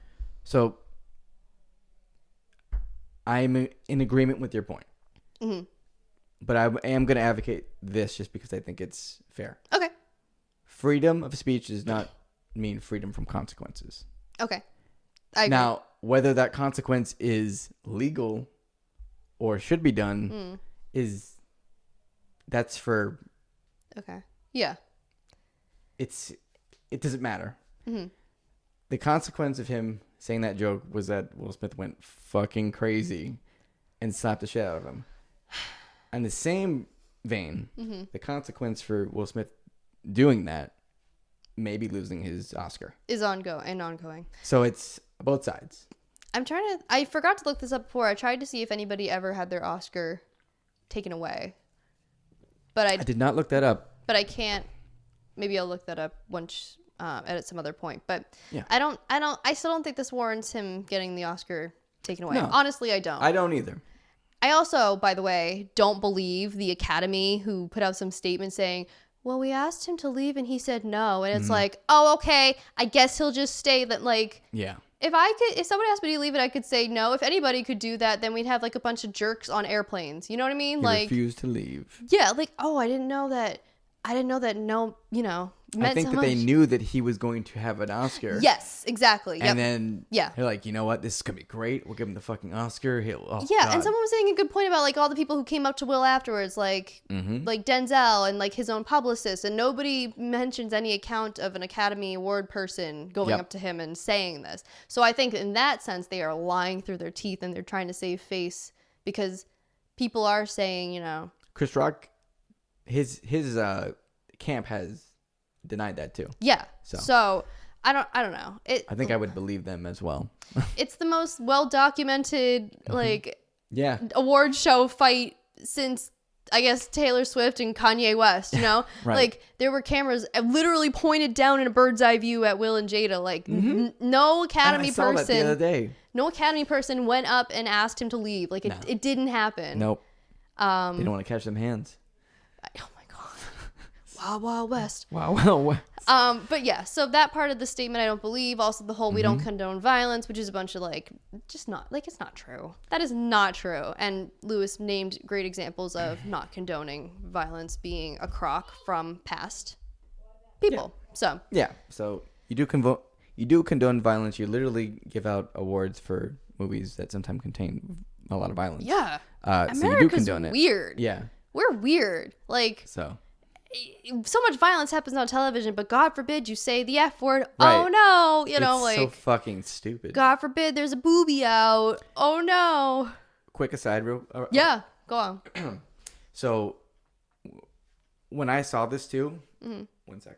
I'm in agreement with your point. Mm-hmm. But I am going to advocate this just because I think it's fair. Okay. Freedom of speech does not mean freedom from consequences. Okay. I agree. Now, whether that consequence is legal or should be done that's for... Okay. Yeah. It doesn't matter. Mm-hmm. The consequence of him saying that joke was that Will Smith went fucking crazy and slapped the shit out of him. In the same vein, the consequence for Will Smith doing that, maybe losing his Oscar, is ongoing. So it's both sides. I forgot to look this up before. I tried to see if anybody ever had their Oscar taken away. But I did not look that up. But I can't. Maybe I'll look that up once at some other point. But yeah. I still don't think this warrants him getting the Oscar taken away. No. Honestly, I don't. I don't either. I also, by the way, don't believe the Academy who put out some statement saying, well, we asked him to leave and he said no. And it's like, oh, okay, I guess he'll just stay. That like, yeah. If someone asked me to leave it, I could say no. If anybody could do that, then we'd have like a bunch of jerks on airplanes. You know what I mean? He refused to leave. Yeah, like, oh, I didn't know that no, meant I think so that much. they knew that he was going to have an Oscar. Yes, exactly. Yep. And then they're like, you know what? This is going to be great. We'll give him the fucking Oscar. Yeah, God. and someone was saying a good point about like all the people who came up to Will afterwards, like Denzel and like his own publicist, and nobody mentions any account of an Academy Award person going up to him and saying this. So I think in that sense they are lying through their teeth and they're trying to save face because people are saying, Chris Rock, his camp has denied that too. Yeah. So I don't know. I think I would believe them as well. It's the most well documented like yeah award show fight since I guess Taylor Swift and Kanye West, Right. Like there were cameras literally pointed down in a bird's eye view at Will and Jada. Like no Academy person. That the other day. No Academy person went up and asked him to leave. Like it didn't happen. Nope. They don't want to catch them hands. Oh my god. Wow, Wild West. Wow, West. But yeah, so that part of the statement I don't believe. Also the whole we don't condone violence, which is a bunch of like just not like it's not true. That is not true. And Lewis named great examples of not condoning violence being a crock from past people. Yeah. So you do condone violence. You literally give out awards for movies that sometimes contain a lot of violence. Yeah. So you do condone it. Weird. Yeah. We're weird. Like so much violence happens on television, but God forbid you say the F word. Right. Oh no, it's so fucking stupid. God forbid there's a boobie out. Oh no. Quick aside, yeah, go on. So when I saw this too, 1 sec.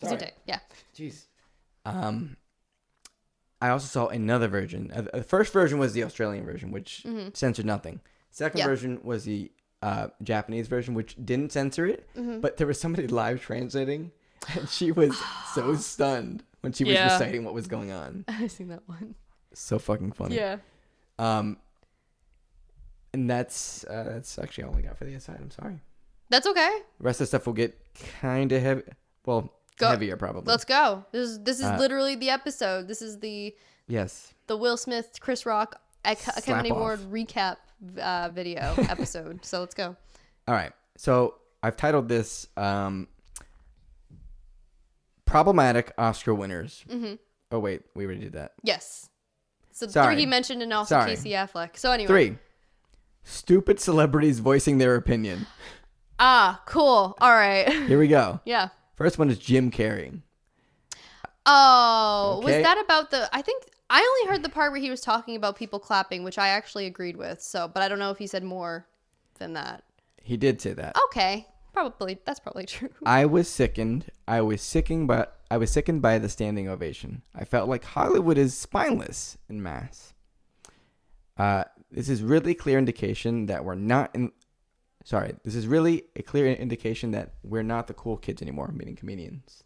Sorry. Yeah. Jeez. I also saw another version. The first version was the Australian version, which censored nothing. Second version was the Japanese version, which didn't censor it, but there was somebody live translating, and she was so stunned when she was reciting what was going on. I've seen that one. So fucking funny. Yeah. And that's actually all I got for the aside. I'm sorry. That's okay. The rest of the stuff will get kind of heavy. Well, heavier probably. Let's go. This is literally the episode. This is the Will Smith, Chris Rock Academy Award recap video episode. So let's go. All right. So I've titled this Problematic Oscar Winners. Oh, wait. We already did that. Yes. So 3 he mentioned and also Casey Affleck. So anyway. 3. Stupid celebrities voicing their opinion. Ah, cool. All right. Here we go. Yeah. First one is Jim Carrey. Oh, okay. Was that about I think I only heard the part where he was talking about people clapping, which I actually agreed with. So, but I don't know if he said more than that. He did say that. Okay. That's probably true. I was sickened by the standing ovation. I felt like Hollywood is spineless en masse. This is really clear indication that this is really a clear indication that we're not the cool kids anymore, meaning comedians.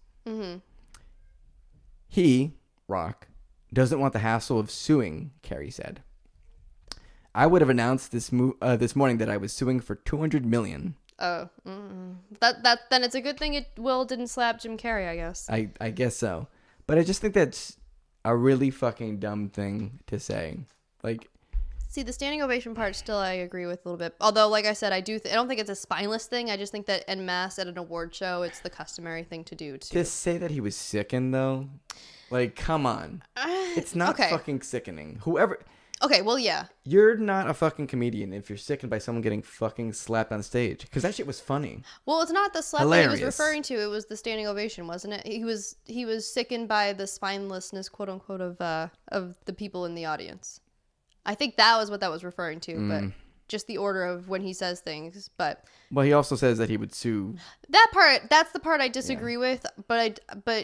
He, Rock, doesn't want the hassle of suing, Carrey said. I would have announced this morning that I was suing for $200 million. Oh, then it's a good thing Will didn't slap Jim Carrey, I guess. I guess so, but I just think that's a really fucking dumb thing to say. Like, see, the standing ovation part still I agree with a little bit. Although, like I said, I don't think it's a spineless thing. I just think that en masse at an award show, it's the customary thing to do. To say that he was sickened, though, like, come on. It's not fucking sickening. Whoever... Okay, well, yeah. You're not a fucking comedian if you're sickened by someone getting fucking slapped on stage. Because that shit was funny. Well, it's not the slap that he was referring to. It was the standing ovation, wasn't it? He was sickened by the spinelessness, quote unquote, of the people in the audience. I think that was what that was referring to, but just the order of when he says things. But well, he also says that he would sue. That part, that's the part I disagree with. But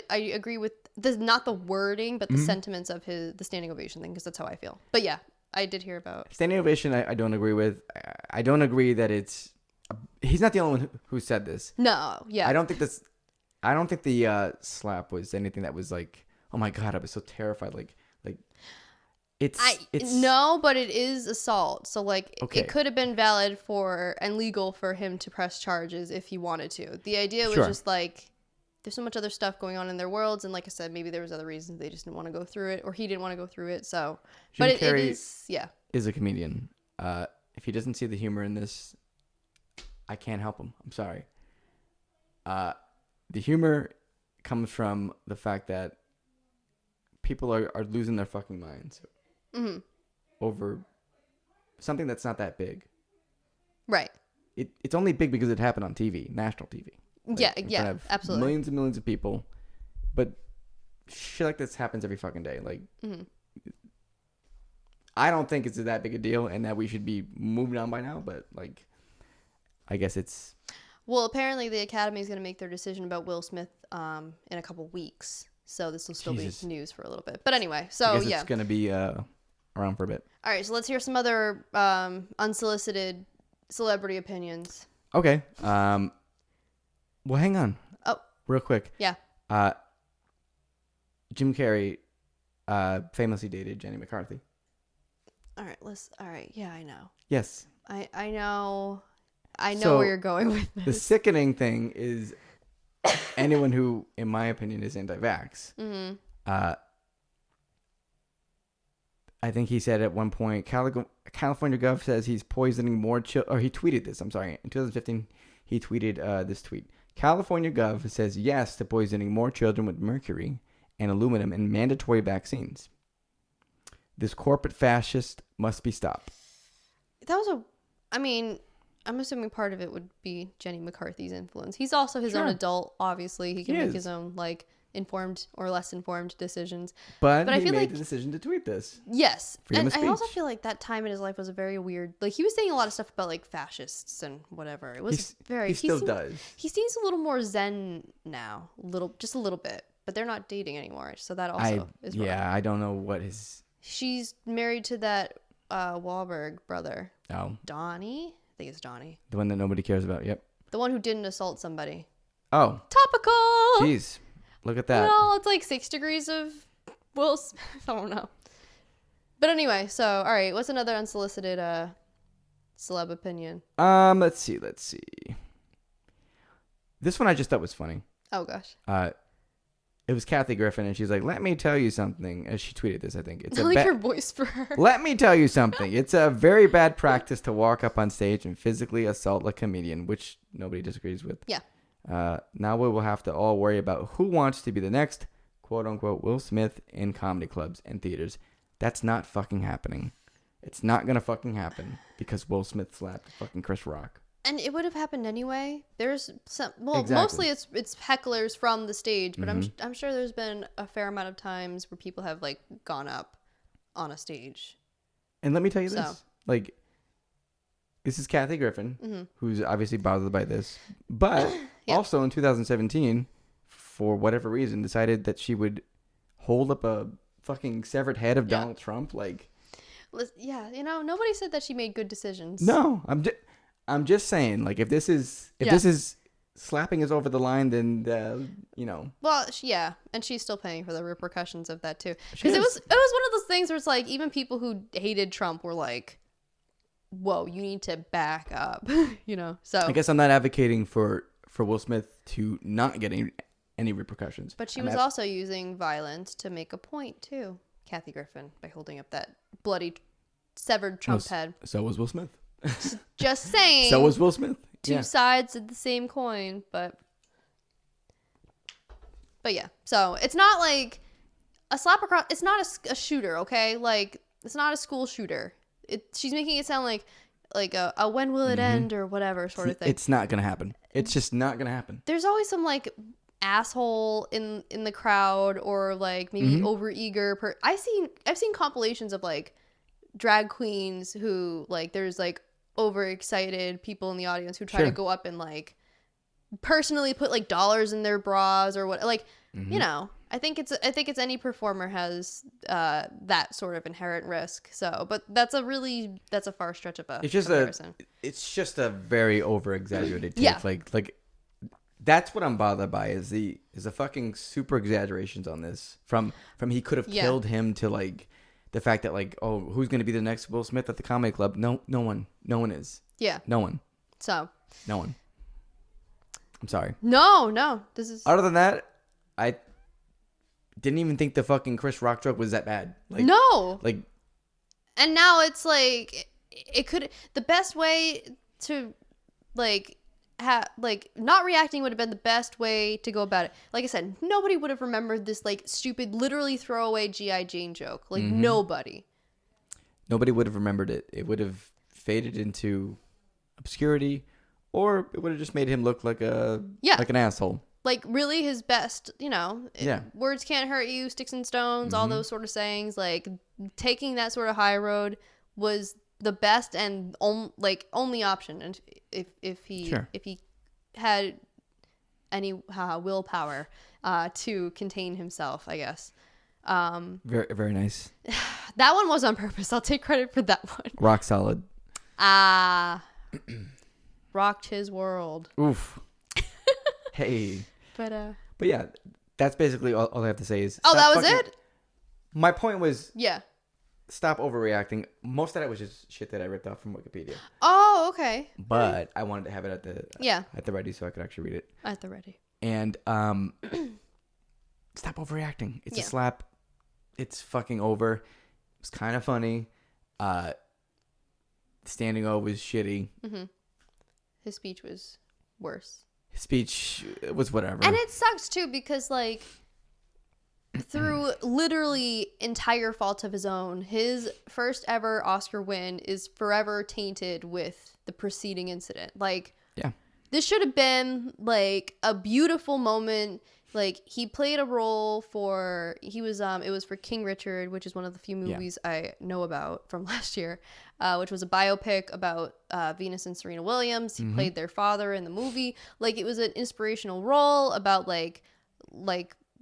I agree with not the wording, but the sentiments of the standing ovation thing, because that's how I feel. But yeah, I did hear about standing ovation. I don't agree with. I don't agree that it's. He's not the only one who said this. No, yeah. I don't think the slap was anything that was like, oh my god, I was so terrified. Like. It's no, but it is assault. So like it could have been valid and legal for him to press charges if he wanted to. The idea was just like there's so much other stuff going on in their worlds, and like I said, maybe there was other reasons they just didn't want to go through it, or he didn't want to go through it. So, but it is a comedian. If he doesn't see the humor in this, I can't help him. I'm sorry. The humor comes from the fact that people are losing their fucking minds. Over something that's not that big. Right. It's only big because it happened on TV, national TV. Like, yeah, absolutely. Millions and millions of people. But shit like this happens every fucking day. Like, I don't think it's that big a deal and that we should be moving on by now, but like, I guess it's... Well, apparently the Academy is going to make their decision about Will Smith in a couple weeks. So this will still be news for a little bit. But anyway, so I guess it's going to be around for a bit. All right, so let's hear some other unsolicited celebrity opinions. Okay. Well, hang on. Oh. Real quick. Yeah. Jim Carrey famously dated Jenny McCarthy. All right. Yeah, I know. Yes. I know. I know where you're going with this. The sickening thing is anyone who, in my opinion, is anti-vax. I think he said at one point, California Gov says he's poisoning more children. Or he tweeted this. I'm sorry. In 2015, he tweeted this tweet. California Gov says yes to poisoning more children with mercury and aluminum in mandatory vaccines. This corporate fascist must be stopped. I'm assuming part of it would be Jenny McCarthy's influence. He's also his own adult, obviously. He can make his own, like, informed or less informed decisions. But he made the decision to tweet this. Yes. And I also feel like that time in his life was a very weird... Like, he was saying a lot of stuff about, like, fascists and whatever. It was He still does. He seems a little more zen now. Just a little bit. But they're not dating anymore. So that also is wrong. Yeah, I don't know what his... She's married to that Wahlberg brother. Oh. Donnie? I think it's Donnie. The one that nobody cares about, yep. The one who didn't assault somebody. Oh. Topical! Jeez. Look at that. Well, it's like 6 degrees of Will Smith. I don't know. But anyway, so, all right. What's another unsolicited celeb opinion? Let's see. This one I just thought was funny. Oh, gosh. It was Kathy Griffin, and she's like, let me tell you something. As she tweeted this, I think. It's like your voice for her. Let me tell you something. It's a very bad practice to walk up on stage and physically assault a comedian, which nobody disagrees with. Yeah. Now we will have to all worry about who wants to be the next, quote-unquote, Will Smith in comedy clubs and theaters. That's not fucking happening. It's not going to fucking happen because Will Smith slapped fucking Chris Rock. And it would have happened anyway. There's some... Well, mostly it's hecklers from the stage, but I'm sure there's been a fair amount of times where people have, like, gone up on a stage. And let me tell you this. Like, this is Kathy Griffin, who's obviously bothered by this. But also in 2017, for whatever reason, decided that she would hold up a fucking severed head of Donald Trump. Like, yeah, nobody said that she made good decisions. No, I'm just saying, like, if this is slapping us over the line, then Well, yeah, and she's still paying for the repercussions of that too. Because it was one of those things where it's like even people who hated Trump were like, "Whoa, you need to back up," So I guess I'm not advocating for Will Smith to not get any repercussions. But she was also using violence to make a point too, Kathy Griffin, by holding up that bloody severed Trump head. So was Will Smith. Just saying. So was Will Smith. Two sides of the same coin, but yeah. So it's not like a slap across. It's not a shooter, okay? Like it's not a school shooter. She's making it sound like a when will it end or whatever sort of thing. It's not gonna happen. It's just not gonna happen. There's always some like asshole in the crowd or like maybe overeager. I've seen compilations of like drag queens who like there's like overexcited people in the audience who try to go up and like personally put like dollars in their bras or what, like you know. I think it's any performer has that sort of inherent risk. So, but that's a far stretch of a comparison. It's just a very over exaggerated take. Yeah. Like that's what I'm bothered by is the fucking super exaggerations on this from he could have killed him to like the fact that like, oh, who's gonna be the next Will Smith at the comedy club? No one is. Yeah. No one. So. No one. I'm sorry. No. This is. Other than that, I didn't even think the fucking Chris Rock joke was that bad. Like, no. Like. And now it's like it could. The best way to like. Not reacting would have been the best way to go about it. Like I said, nobody would have remembered this like stupid, literally throwaway G.I. Jane joke. Like nobody would have remembered it. It would have faded into obscurity, or it would have just made him look like an asshole. Like really his best, you know. Words can't hurt you, sticks and stones, all those sort of sayings. Like taking that sort of high road was the best and only option, and if he had any willpower to contain himself, I guess. Very very nice. That one was on purpose. I'll take credit for that one. Rock solid. Rocked his world. Oof. Hey. But yeah, that's basically all I have to say is. Oh, that was it. My point was. Yeah. Stop overreacting. Most of that was just shit that I ripped off from Wikipedia. Oh, okay. But I wanted to have it at the ready so I could actually read it. At the ready. And stop overreacting. It's a slap. It's fucking over. It was kind of funny. Standing O was shitty. Mm-hmm. His speech was worse. His speech was whatever. And it sucks too because like through literally entire fault of his own, his first ever Oscar win is forever tainted with the preceding incident. Like, this should have been like a beautiful moment. Like he played a role for, it was for King Richard, which is one of the few movies I know about from last year, which was a biopic about Venus and Serena Williams. He played their father in the movie. Like it was an inspirational role about like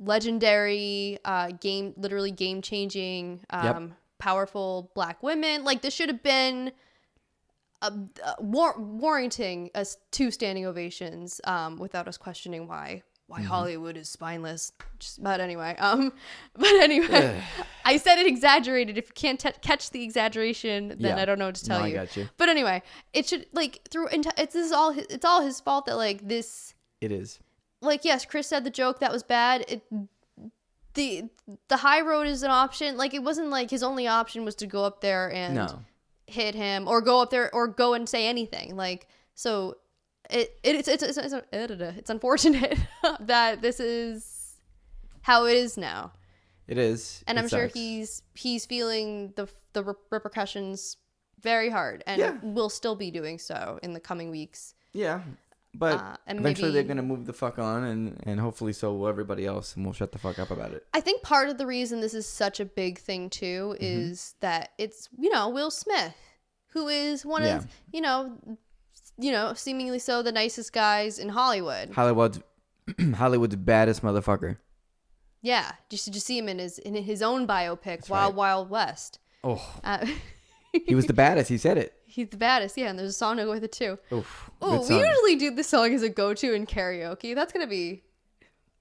legendary game changing powerful black women. Like this should have been warranting us 2 standing ovations without us questioning why Hollywood is spineless. But anyway, I said it exaggerated. If you can't catch the exaggeration, then I don't know what to tell you. I got you. But anyway, it should like it's all his fault that like this. It is. Like, yes, Chris said the joke that was bad. The high road is an option. Like, it wasn't like his only option was to go up there and hit him, or go up there or go and say anything. Like, so it's unfortunate that this is how it is now. It is, and I'm sure he's feeling the repercussions very hard, and will still be doing so in the coming weeks. Yeah. But and eventually they're going to move the fuck on, and hopefully so will everybody else, and we'll shut the fuck up about it. I think part of the reason this is such a big thing, too, is that it's, Will Smith, who is one of, seemingly so the nicest guys in Hollywood. Hollywood's baddest motherfucker. Yeah. Did you see him in his own biopic, Wild West? Oh. He was the baddest. He said it. He's the baddest, yeah, and there's a song to go with it too. Oof, we usually do this song as a go-to in karaoke. That's gonna be,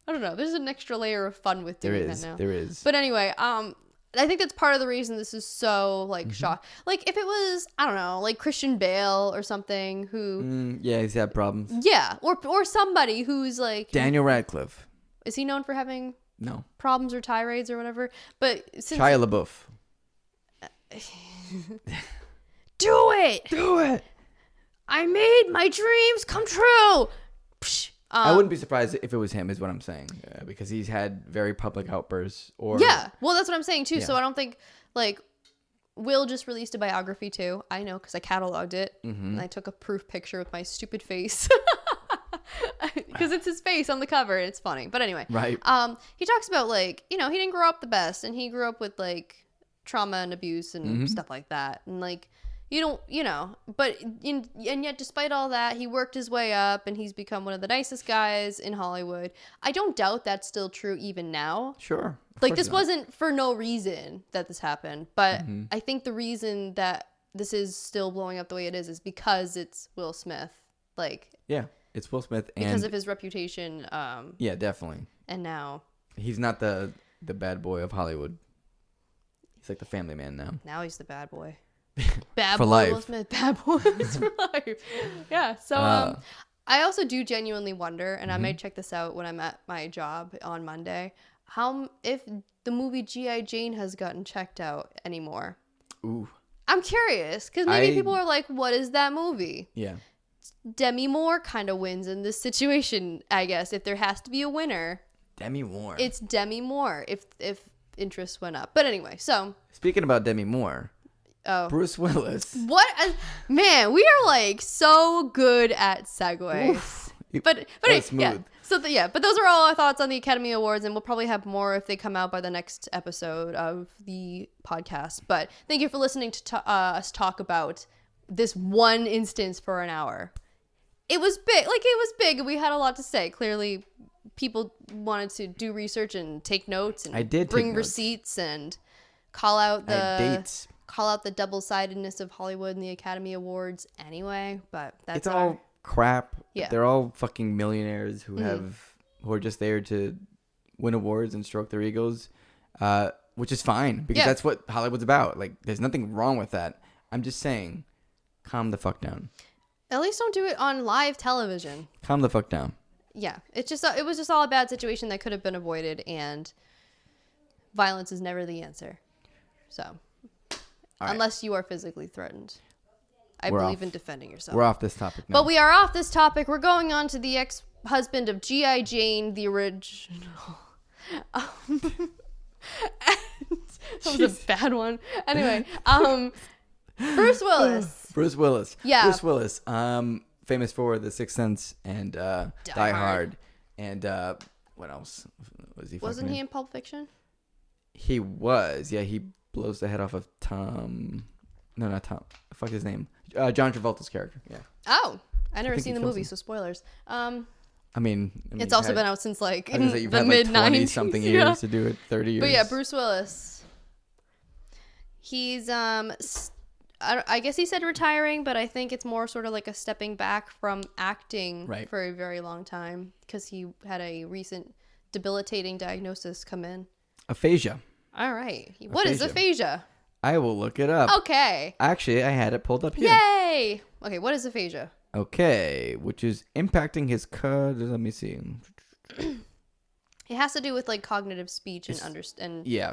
I don't know. There's an extra layer of fun with doing that now. There is. But anyway, I think that's part of the reason this is so like shock. Like if it was, I don't know, like Christian Bale or something who. Yeah, he's had problems. Yeah, or somebody who's like Daniel Radcliffe. Is he known for having No. problems or tirades or whatever? But since Shia LaBeouf. do it. Do it. I made my dreams come true. Psh. I wouldn't be surprised if it was him, is what I'm saying, because he's had very public outbursts. Or yeah, well, that's what I'm saying too. Yeah. So I don't think like Will just released a biography too. I know because I cataloged it and I took a proof picture with my stupid face because it's his face on the cover and it's funny. But anyway, Right. He talks about like he didn't grow up the best and he grew up with like trauma and abuse and stuff like that and like. But and yet despite all that, he worked his way up and he's become one of the nicest guys in Hollywood. I don't doubt that's still true even now. Sure. Like this wasn't for no reason that this happened, but I think the reason that this is still blowing up the way it is because it's Will Smith. Like yeah, it's Will Smith and because of his reputation. Yeah, definitely. And now he's not the bad boy of Hollywood. He's like the family man now. Now he's the bad boy. Bad for boy life. Will Smith, bad boys for life. Yeah. So I also do genuinely wonder, and I might check this out when I'm at my job on Monday, if the movie G.I. Jane has gotten checked out anymore. Ooh. I'm curious because maybe people are like, "What is that movie?" Yeah. Demi Moore kind of wins in this situation, I guess. If there has to be a winner, Demi Moore. it's Demi Moore. If interest went up, but anyway. So speaking about Demi Moore. Oh. Bruce Willis. Man, we are like so good at segues. Oof. But smooth. yeah. So but those are all our thoughts on the Academy Awards, and we'll probably have more if they come out by the next episode of the podcast. But thank you for listening to us talk about this one instance for an hour. It was big. Like it was big, and we had a lot to say. Clearly, people wanted to do research and take notes, and I did bring take notes. receipts and call out dates. Call out the double-sidedness of Hollywood and the Academy Awards anyway, but that's all crap. Yeah. They're all fucking millionaires who are just there to win awards and stroke their egos, which is fine because that's what Hollywood's about. Like, there's nothing wrong with that. I'm just saying, calm the fuck down. At least don't do it on live television. Calm the fuck down. Yeah, it was just all a bad situation that could have been avoided, and violence is never the answer. So. Right. Unless you are physically threatened. I believe in defending yourself. We're off this topic now. But we are off this topic. We're going on to the ex-husband of G.I. Jane, the original. That was a bad one. Anyway, Bruce Willis. Bruce Willis. Yeah. Bruce Willis. Famous for The Sixth Sense and Die Hard. And what else was he? Wasn't he in Pulp Fiction? He was. Yeah, he blows the head off of Tom. No, not Tom. Fuck his name. John Travolta's character. Yeah. Oh, I never seen the movie, him. so spoilers. I mean it's also been out since like in you've the had mid like 90s something years to do it. 30 years. But yeah, Bruce Willis. He's I guess he said retiring, but I think it's more sort of like a stepping back from acting for a very long time because he had a recent debilitating diagnosis come in. Aphasia. All right. What is aphasia? I will look it up. Okay. Actually, I had it pulled up here. Yay! Okay, what is aphasia? Okay, which is impacting his let me see. It has to do with like cognitive speech and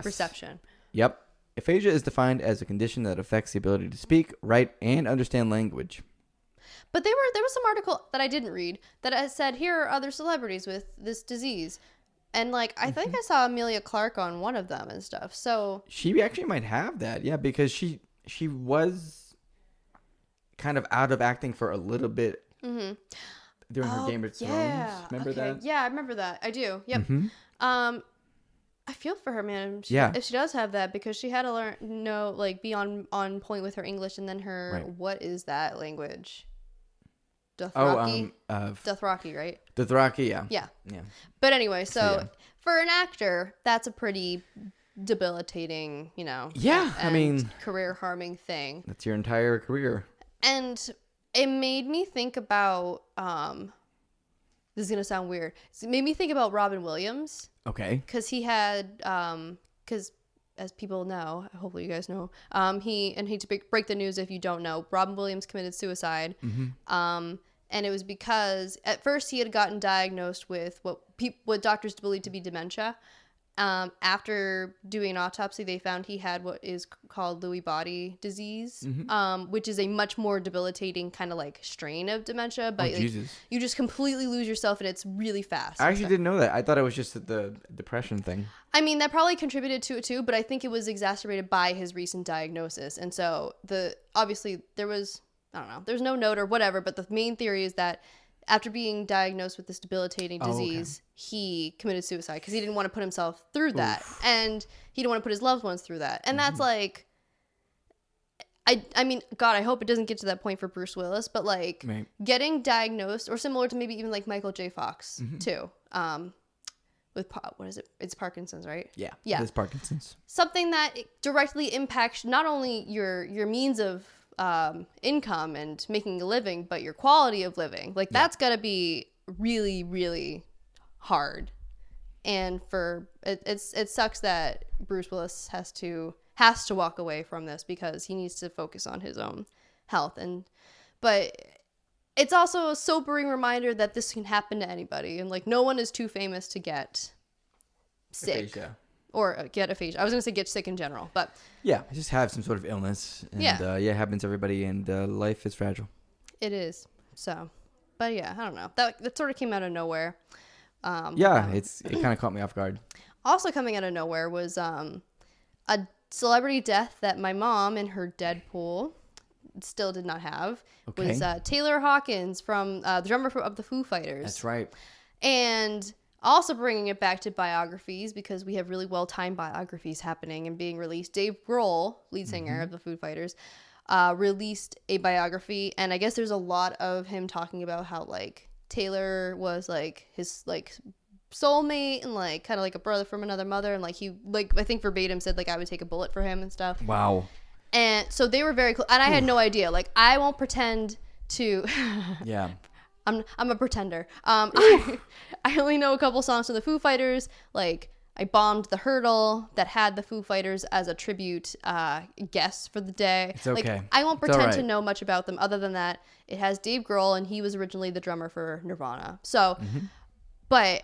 perception. Yep. Aphasia is defined as a condition that affects the ability to speak, write, and understand language. But there was some article that I didn't read that said here are other celebrities with this disease. And, like, I think I saw Emilia Clarke on one of them and stuff. So she actually might have that, yeah, because she was kind of out of acting for a little bit during her Game of Thrones. Remember that? Yeah, I remember that. I do. Yep. I feel for her, man. If she does have that, because she had to be on point with her English, and then her what is that language? Dothraki? Dothraki, right? Dothraki, yeah. Yeah. But anyway, so for an actor, that's a pretty debilitating, I mean, career-harming thing. That's your entire career. And it made me think about, this is going to sound weird. It made me think about Robin Williams. Okay. Because he had, because as people know, hopefully you guys know, to break the news if you don't know, Robin Williams committed suicide. And it was because at first he had gotten diagnosed with what what doctors believe to be dementia. After doing an autopsy, they found he had what is called Lewy body disease, which is a much more debilitating kind of like strain of dementia. But like, you just completely lose yourself, and it's really fast. I actually didn't know that. I thought it was just the depression thing. I mean, that probably contributed to it too, but I think it was exacerbated by his recent diagnosis. And so obviously there was, I don't know, there's no note or whatever, but the main theory is that after being diagnosed with this debilitating disease, he committed suicide because he didn't want to put himself through that. And he didn't want to put his loved ones through that. And that's like, I mean, God, I hope it doesn't get to that point for Bruce Willis, but like getting diagnosed, or similar to maybe even like Michael J. Fox too, with, what is it? It's Parkinson's, right? Yeah. Yeah. It's Parkinson's. Something that directly impacts not only your means of income and making a living, but your quality of living. Like that's gotta be really, really hard. And it sucks that Bruce Willis has to walk away from this because he needs to focus on his own health. But it's also a sobering reminder that this can happen to anybody, and like no one is too famous to get sick. Aphasia. Or get aphasia. I was going to say get sick in general, but... Yeah, just have some sort of illness. And, it happens to everybody, and life is fragile. It is. So, but yeah, I don't know. That sort of came out of nowhere. It kind of caught me off guard. Also coming out of nowhere was a celebrity death that my mom in her Deadpool still did not have. Okay. Was Taylor Hawkins from the drummer of the Foo Fighters. That's right. And... also bringing it back to biographies, because we have really well-timed biographies happening and being released. Dave Grohl, lead singer of the Foo Fighters, released a biography, and I guess there's a lot of him talking about how like Taylor was like his like soulmate and like kind of like a brother from another mother, and like he like I think verbatim said like I would take a bullet for him and stuff. Wow. And so they were very close, and I had no idea. Like I won't pretend to. Yeah. I'm a pretender. I only know a couple songs from the Foo Fighters. Like I bombed the Hurdle that had the Foo Fighters as a tribute guest for the day. It's okay. Like I won't pretend to know much about them other than that it has Dave Grohl, and he was originally the drummer for Nirvana. So, but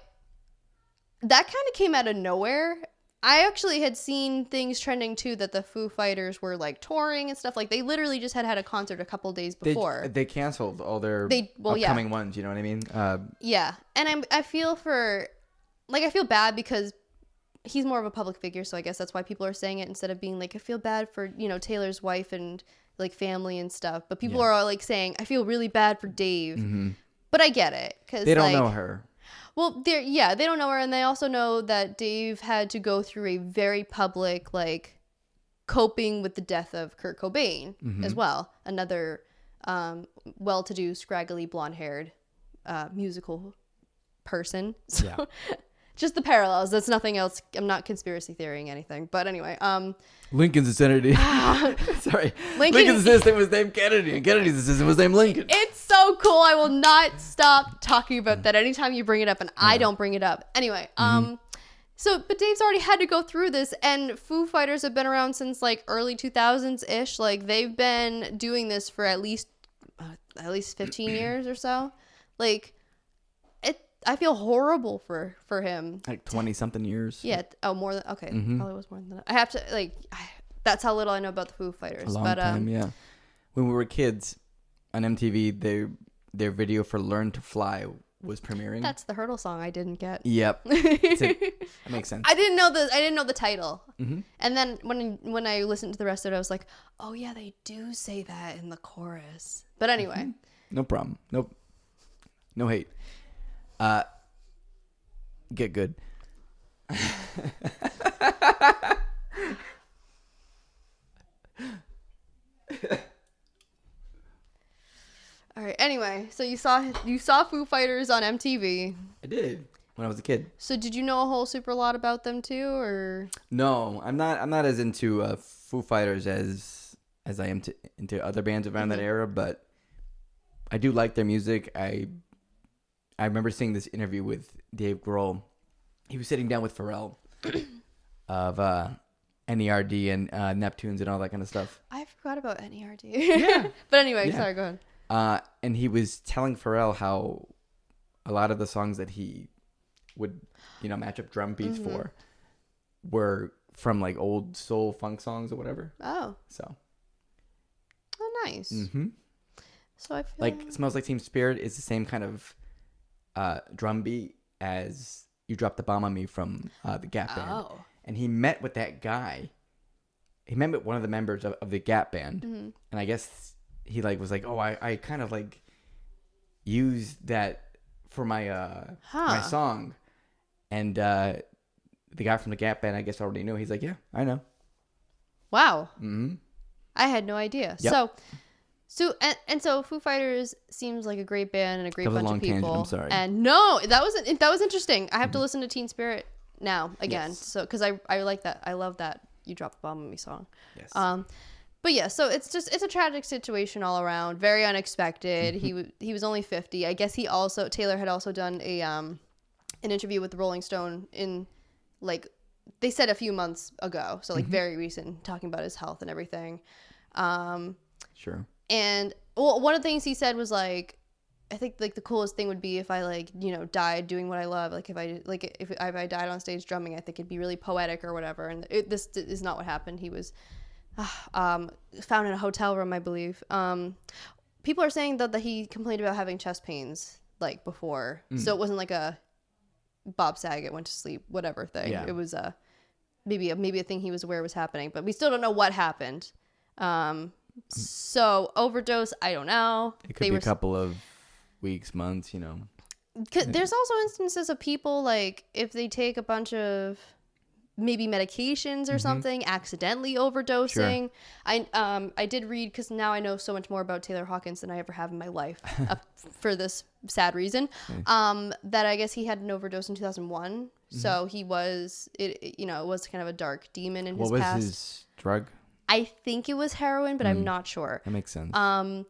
that kind of came out of nowhere. I actually had seen things trending too that the Foo Fighters were like touring and stuff. Like they literally just had a concert a couple days before. They canceled all their upcoming ones. You know what I mean? Yeah, and I feel bad because he's more of a public figure, so I guess that's why people are saying it instead of being like I feel bad for Taylor's wife and like family and stuff. But people are all like saying I feel really bad for Dave. But I get it because they don't know her. Well, they don't know her, and they also know that Dave had to go through a very public, like, coping with the death of Kurt Cobain as well. Another well-to-do, scraggly, blonde-haired musical person. So, just the parallels. That's nothing else. I'm not conspiracy theorying anything. But anyway. Lincoln's assistant. Sorry. Lincoln's assistant was named Kennedy, and Kennedy's assistant was named Lincoln. It's so cool. I will not stop talking about that anytime you bring it up, and I don't bring it up. Anyway, but Dave's already had to go through this, and Foo Fighters have been around since like early 2000s-ish. Like they've been doing this for at least 15 years or so. Like I feel horrible for him. Like 20-something years. Yeah. Oh, more than... Okay. Probably was more than that. I have to, like... That's how little I know about the Foo Fighters. A long time, yeah. When we were kids, on MTV, their video for Learn to Fly was premiering. That's the Hurdle song I didn't get. Yep. That makes sense. I didn't know the title. And then when I listened to the rest of it, I was like, oh, yeah, they do say that in the chorus. But anyway. No problem. Nope. No hate. Get good. All right. Anyway, so you saw Foo Fighters on MTV. I did when I was a kid. So did you know a whole super lot about them too, or? No, I'm not as into Foo Fighters as I am into other bands around that era, but I do like their music. I remember seeing this interview with Dave Grohl. He was sitting down with Pharrell of NERD and Neptunes and all that kind of stuff. I forgot about NERD. Yeah. But anyway, sorry, go ahead. And he was telling Pharrell how a lot of the songs that he would, match up drum beats for were from like old soul funk songs or whatever. Oh. So. Oh, nice. Mm-hmm. So I feel like Smells Like Teen Spirit is the same kind of drum beat as You Dropped the Bomb on Me from the Gap Band. Oh. And he met with that guy. He met with one of the members of the Gap Band. Mm-hmm. And I guess he like was like, oh, I kind of like used that for my my song. And the guy from the Gap Band, I guess, already knew. He's like, yeah, I know. Wow. Mm-hmm. I had no idea. Yep. So Foo Fighters seems like a great band and a great bunch of people. Tangent, I'm sorry. And no, that was interesting. I have to listen to Teen Spirit now again. Yes. So because I like that. I love that You Dropped the Bomb on Me song. Yes. But yeah, so it's a tragic situation all around. Very unexpected. He was only 50. I guess Taylor had also done an interview with the Rolling Stone in like they said a few months ago, so like very recent, talking about his health and everything. Sure. And one of the things he said was like, I think like the coolest thing would be if I like died doing what I love. Like if I died on stage drumming, I think it'd be really poetic or whatever. And this is not what happened. He was found in a hotel room, I believe. People are saying that he complained about having chest pains like before, so it wasn't like a Bob Saget went to sleep whatever thing. Yeah. It was maybe a thing he was aware was happening, but we still don't know what happened. So overdose, I don't know. It could be a couple of weeks, months, There's also instances of people like if they take a bunch of maybe medications or something, accidentally overdosing. Sure. I did read, because now I know so much more about Taylor Hawkins than I ever have in my life for this sad reason. That I guess he had an overdose in 2001. So he was it was kind of a dark demon in his past. What was his drug? I think it was heroin, but I'm not sure. That makes sense. I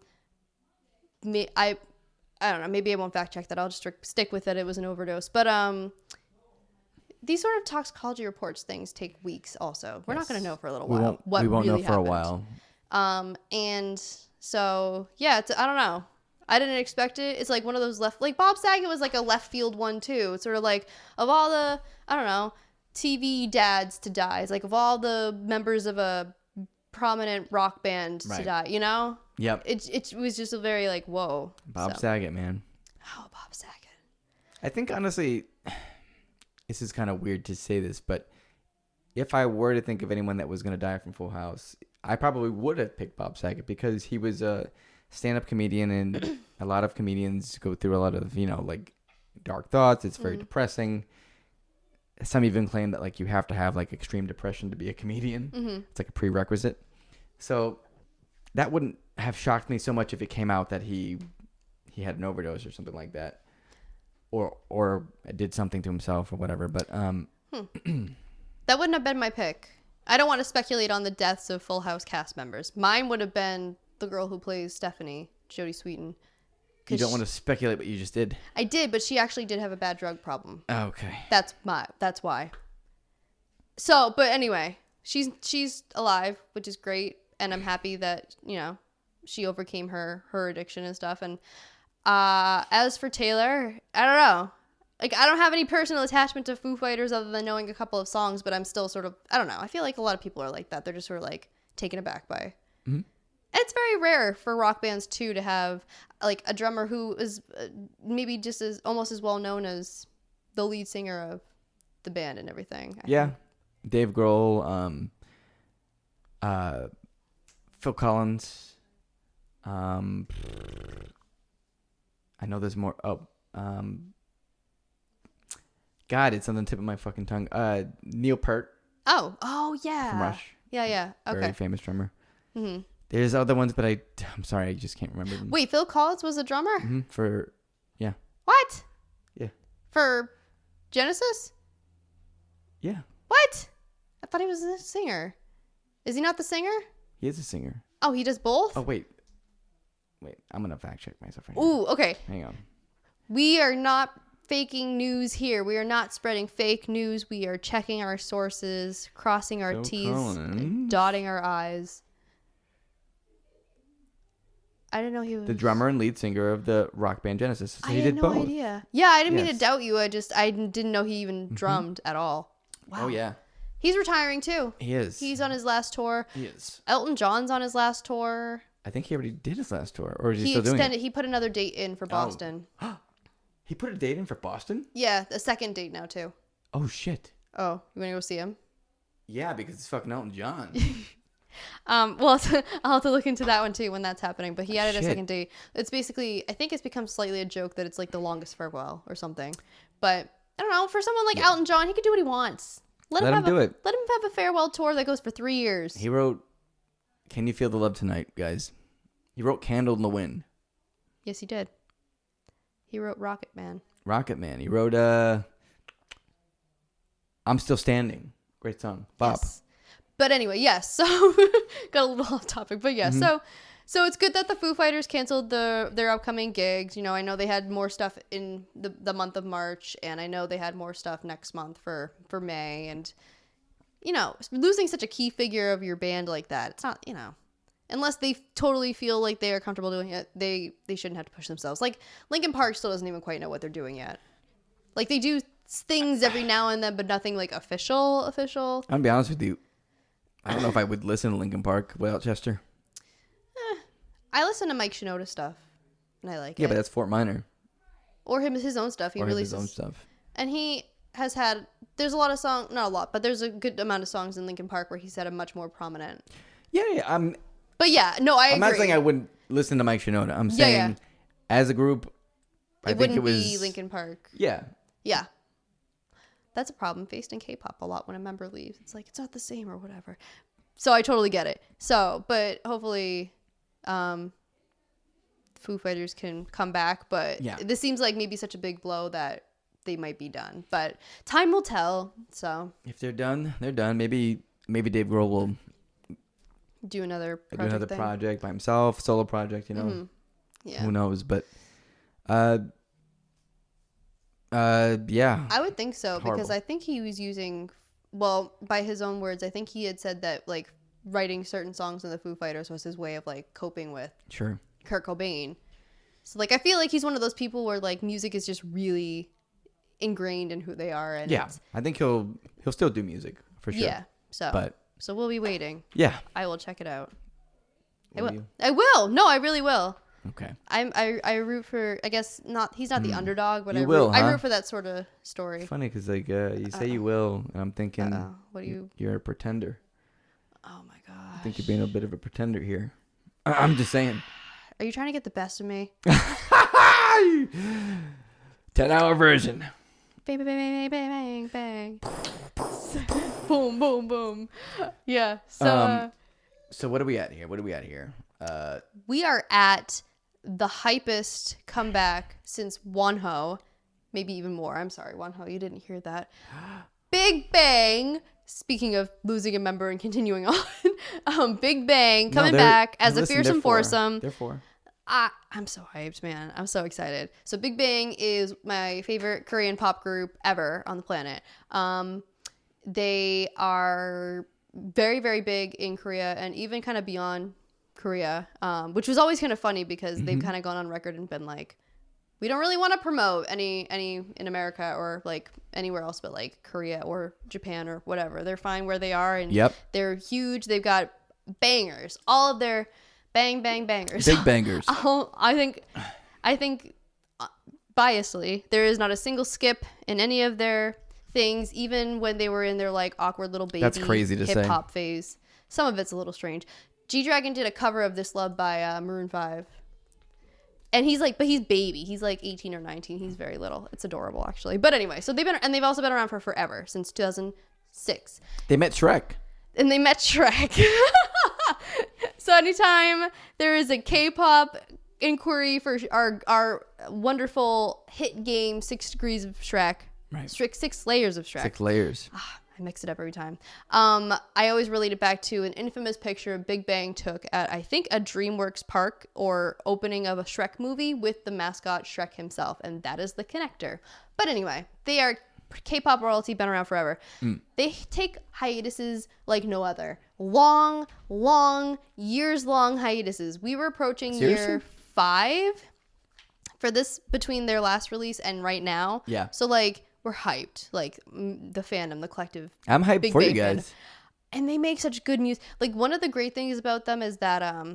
don't know. Maybe I won't fact check that. I'll just stick with it. It was an overdose. But these sort of toxicology reports things take weeks. Also, we're not going to know for a little while. We won't really know for happened. a while. And so yeah, I don't know. I didn't expect it. It's like one of those like Bob Saget was like a left field one too. It's sort of like of all the TV dads to die. It's like of all the members of a prominent rock band to die. Yep. It was just a very like whoa. Bob Saget, man. Oh, Bob Saget. I think honestly, this is kind of weird to say this, but if I were to think of anyone that was going to die from Full House, I probably would have picked Bob Saget, because he was a stand-up comedian, and a lot of comedians go through a lot of, like dark thoughts. It's very depressing. Some even claim that like you have to have like extreme depression to be a comedian. It's like a prerequisite. So that wouldn't have shocked me so much if it came out that he had an overdose or something like that, or did something to himself or whatever. But that wouldn't have been my pick. I don't want to speculate on the deaths of Full House cast members. Mine would have been the girl who plays Stephanie, Jodie Sweetin. You don't want to speculate, but you just did. I did, but she actually did have a bad drug problem. Okay. That's why. So, but anyway, she's alive, which is great, and I'm happy that, she overcame her addiction and stuff. And as for Taylor, I don't know. Like, I don't have any personal attachment to Foo Fighters other than knowing a couple of songs, but I'm still sort of, I don't know. I feel like a lot of people are like that. They're just sort of like taken aback by. It's very rare for rock bands too to have like a drummer who is maybe just almost as well known as the lead singer of the band and everything. I think. Dave Grohl, Phil Collins. I know there's more. God, it's on the tip of my fucking tongue. Neil Peart. Oh yeah. From Rush. Yeah. Okay. Very famous drummer. There's other ones, but I'm sorry, I just can't remember them. Wait, Phil Collins was a drummer? Yeah. What? Yeah. For Genesis? Yeah. What? I thought he was a singer. Is he not the singer? He is a singer. Oh, he does both? Oh, wait, I'm going to fact check myself right Ooh, okay. Hang on. We are not faking news here. We are not spreading fake news. We are checking our sources, crossing our T's, dotting our I's. I didn't know he was the drummer and lead singer of the rock band Genesis. So I he had did no both. idea. Yeah, I didn't mean to Yes. doubt you. I didn't know he even drummed at all. Wow. Oh yeah, He's retiring too. he is. He's on his last tour. He is. Elton John's on his last tour. I think he already did his last tour, or is he He still doing extended. it? He put another date in for Boston. He put a date in for Boston. Yeah, a second date now too. Oh shit. Oh, you want to go see him? Yeah, because it's fucking Elton John. Well, I'll have to look into that one too when that's happening. But he added a Shit. second date. It's basically, I think it's become slightly a joke that it's like the longest farewell or something. But I don't know. For someone like Elton John, he could do what he wants. Let him do it. Let him have a farewell tour that goes for 3 years. He wrote "Can You Feel the Love Tonight," guys. He wrote "Candle in the Wind." Yes, he did. He wrote Rocket Man. Rocket Man. He wrote "I'm Still Standing." Great song. Bop. Yes. But anyway, yes. So got a little off topic, but yeah. So it's good that the Foo Fighters canceled their upcoming gigs. You know, I know they had more stuff in the month of March, and I know they had more stuff next month for May. And you know, losing such a key figure of your band like that, it's not, you know, unless they totally feel like they are comfortable doing it, they shouldn't have to push themselves. Like Linkin Park still doesn't even quite know what they're doing yet. Like they do things every now and then, but nothing like official. I'm gonna be honest with you. I don't know if I would listen to Linkin Park without Chester. I listen to Mike Shinoda stuff, and I like it. Yeah, but that's Fort Minor. Or his own stuff. He Or releases his own stuff. And he has had, there's a lot of songs, not a lot, but there's a good amount of songs in Linkin Park where he's had a much more prominent. Yeah. But yeah, no, I agree. I'm not saying I wouldn't listen to Mike Shinoda. I'm saying as a group, I think it was be Linkin Park. Yeah. Yeah. That's a problem faced in K-pop a lot when a member leaves. It's like, it's not the same or whatever. So I totally get it. So, but hopefully Foo Fighters can come back. But this seems like maybe such a big blow that they might be done. But time will tell. So if they're done, they're done. Maybe Dave Grohl will do another project by himself, solo project, you know. Mm-hmm. Yeah. Who knows? But yeah. I would think so. Horrible. Because I think he was using, well, by his own words, I think he had said that like writing certain songs in the Foo Fighters was his way of like coping with Kurt Cobain. So like I feel like he's one of those people where like music is just really ingrained in who they are. And I think he'll still do music for sure. Yeah. So we'll be waiting. Yeah. I will check it out. Will you? I will. No, I really will. Okay. I root for, I guess not, he's not the underdog, but I root for that sort of story. Funny because like you say you will, and I'm thinking what do you? You're a pretender. Oh my gosh. I think you're being a bit of a pretender here. I'm just saying. Are you trying to get the best of me? 10-hour version. Bang, bang, bang, bang, bang, bang. Boom, boom, boom. Yeah. So what are we at here? We are at the hypest comeback since Wonho. Maybe even more. I'm sorry, Wonho, you didn't hear that. Big Bang. Speaking of losing a member and continuing on, Big Bang coming back as a fearsome foursome. Therefore. I'm so hyped, man. I'm so excited. So Big Bang is my favorite Korean pop group ever on the planet. They are very, very big in Korea and even kind of beyond Korea, which was always kind of funny because they've kind of gone on record and been like, we don't really want to promote any in America or like anywhere else but like Korea or Japan or whatever. They're fine where they are, and they're huge. They've got bangers, all of their bang bangers, big bangers. I think biasly, there is not a single skip in any of their things, even when they were in their like awkward little baby That's crazy to hip hop phase. Some of it's a little strange. G-Dragon did a cover of This Love by Maroon 5. And he's like, but he's baby. He's like 18 or 19. He's very little. It's adorable, actually. But anyway, so they've also been around for forever, since 2006. They met Shrek. And they met Shrek. So anytime there is a K-pop inquiry for our wonderful hit game, 6 Degrees of Shrek. Right. 6 Layers of Shrek. 6 layers. I mix it up every time. I always relate it back to an infamous picture Big Bang took at, I think, a DreamWorks park or opening of a Shrek movie with the mascot Shrek himself, and that is the connector. But anyway, they are K-pop royalty, been around forever. They take hiatuses like no other. Long, years-long hiatuses. We were approaching year 5 for this between their last release and right now. Yeah. So, like, we're hyped. Like, the fandom, the collective. I'm hyped Big for Bang you guys. fandom. And they make such good music. Like, one of the great things about them is that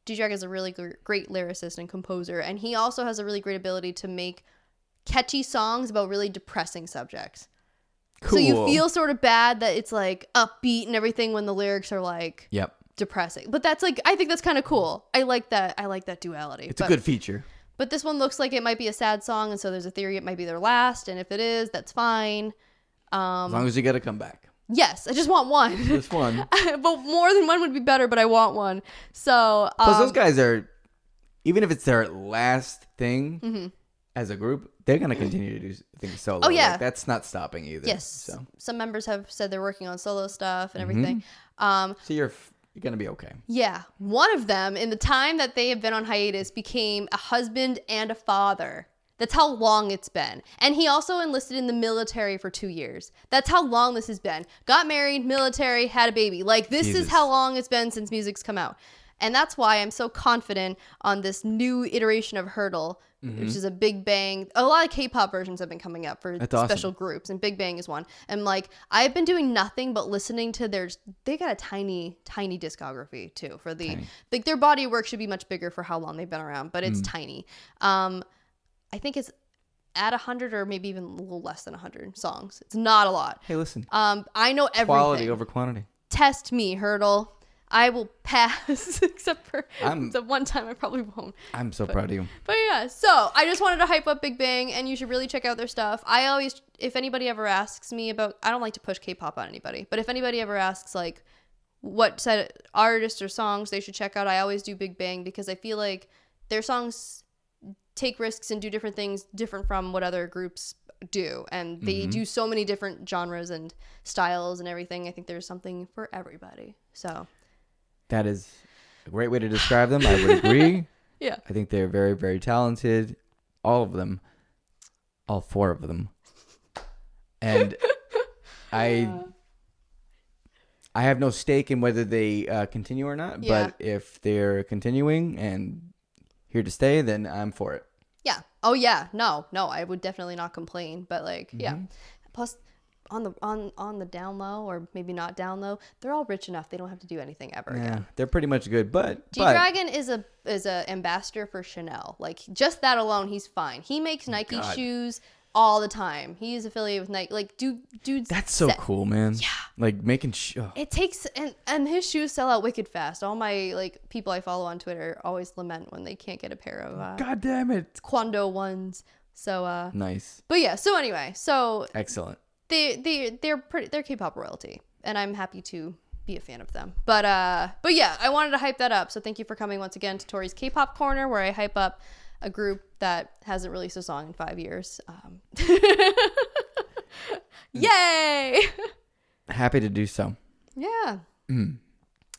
D-Drag is a really great lyricist and composer. And he also has a really great ability to make catchy songs about really depressing subjects. Cool. So you feel sort of bad that it's like upbeat and everything when the lyrics are like depressing. But that's like, I think that's kind of cool. I like that duality. It's a good feature. But this one looks like it might be a sad song, and so there's a theory it might be their last, and if it is, that's fine. As long as you get a comeback. Yes, I just want one. Just one. But more than one would be better, but I want one. So plus those guys are, even if it's their last thing as a group, they're gonna continue to do things solo. Oh yeah, like, that's not stopping either. Yes, so some members have said they're working on solo stuff and everything. So you're gonna be okay. Yeah, one of them in the time that they have been on hiatus became a husband and a father. That's how long it's been. And he also enlisted in the military for 2 years. That's how long this has been. Got married, military, had a baby. Like, this is how long it's been since music's come out. And that's why I'm so confident on this new iteration of Hurdle, which is a Big Bang. A lot of K-pop versions have been coming up for special groups, and Big Bang is one. And like, I've been doing nothing but listening to they got a tiny discography too for like their body of work should be much bigger for how long they've been around, but it's tiny. I think it's at 100 or maybe even a little less than 100 songs. It's not a lot. Hey, listen. I know everything. Quality over quantity. Test me, Hurdle. I will pass, except for the one time I probably won't. I'm so proud of you. But yeah, so I just wanted to hype up Big Bang, and you should really check out their stuff. I always, if anybody ever asks me about, I don't like to push K-pop on anybody, but if anybody ever asks like what set artists or songs they should check out, I always do Big Bang because I feel like their songs take risks and do different things different from what other groups do, and they do so many different genres and styles and everything. I think there's something for everybody. So that is a great way to describe them. I would agree. Yeah, I think they're very, very talented. All of them, all 4 of them, and I have no stake in whether they continue or not. Yeah. But if they're continuing and here to stay, then I'm for it. Yeah. Oh yeah. No, I would definitely not complain. But like, yeah. Plus, on the down low, or maybe not down low, they're all rich enough they don't have to do anything ever again. They're pretty much good. But G-Dragon is a ambassador for Chanel. Like, just that alone, he's fine. He makes Nike shoes all the time. He's affiliated with Nike. Like, dude's that's so cool, man. Yeah. Like making it takes and his shoes sell out wicked fast. All my like people I follow on Twitter always lament when they can't get a pair of God damn it, Quando ones. So nice. But yeah, so anyway, so excellent. They're K-pop royalty, and I'm happy to be a fan of them. But yeah, I wanted to hype that up. So thank you for coming once again to Tory's K-pop Corner, where I hype up a group that hasn't released a song in 5 years. Yay! Happy to do so. Yeah.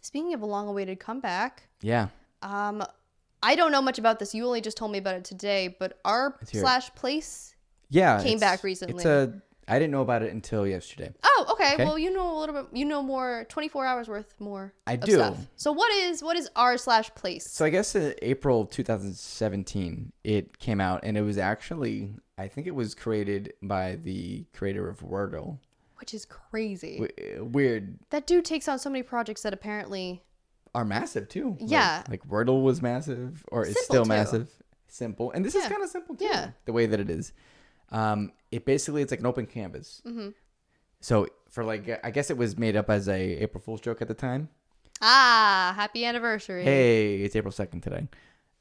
Speaking of a long-awaited comeback. Yeah. I don't know much about this. You only just told me about it today, but r/place came back recently. I didn't know about it until yesterday. Oh, okay. Well, you know a little bit. You know more. 24 hours worth more. I do. Stuff. So what is r/place? So I guess in April 2017 it came out, and it was actually, I think it was created by the creator of Wordle, which is crazy. Weird. That dude takes on so many projects that apparently are massive too. Yeah. Like Wordle was massive, or it's still massive. Simple, and this is kind of simple too. Yeah. The way that it is. It basically, it's like an open canvas. So for like, I guess it was made up as a April Fool's joke at the time. Happy anniversary. Hey, it's April 2nd today.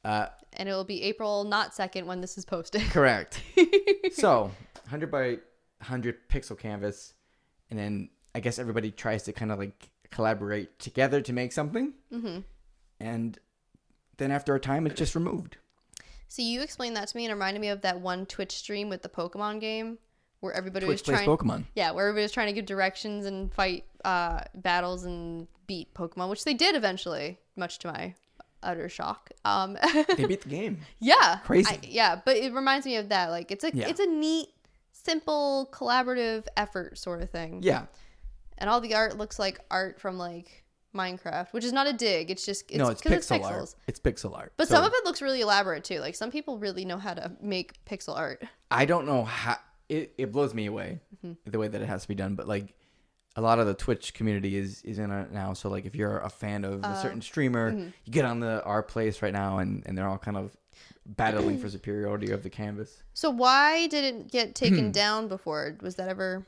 And it will be April not 2nd when this is posted. Correct. So 100 by 100 pixel canvas. And then I guess everybody tries to kind of like collaborate together to make something. And then after a time, it's just removed. So you explained that to me, and it reminded me of that one Twitch stream with the Pokemon game where everybody was trying Pokemon. Yeah, where everybody was trying to give directions and fight battles and beat Pokemon, which they did eventually, much to my utter shock. They beat the game. Yeah. Crazy. But it reminds me of that. Like, it's a neat simple collaborative effort sort of thing. Yeah. And all the art looks like art from like Minecraft, which is not a dig. It's just No, it's pixel art. It's pixel art. But some of it looks really elaborate too. Like some people really know how to make pixel art. I don't know how it blows me away the way that it has to be done. But like a lot of the Twitch community is in it now. So like if you're a fan of a certain streamer, you get on our place right now, and they're all kind of battling for superiority of the canvas. So why did it get taken down before? Was that ever?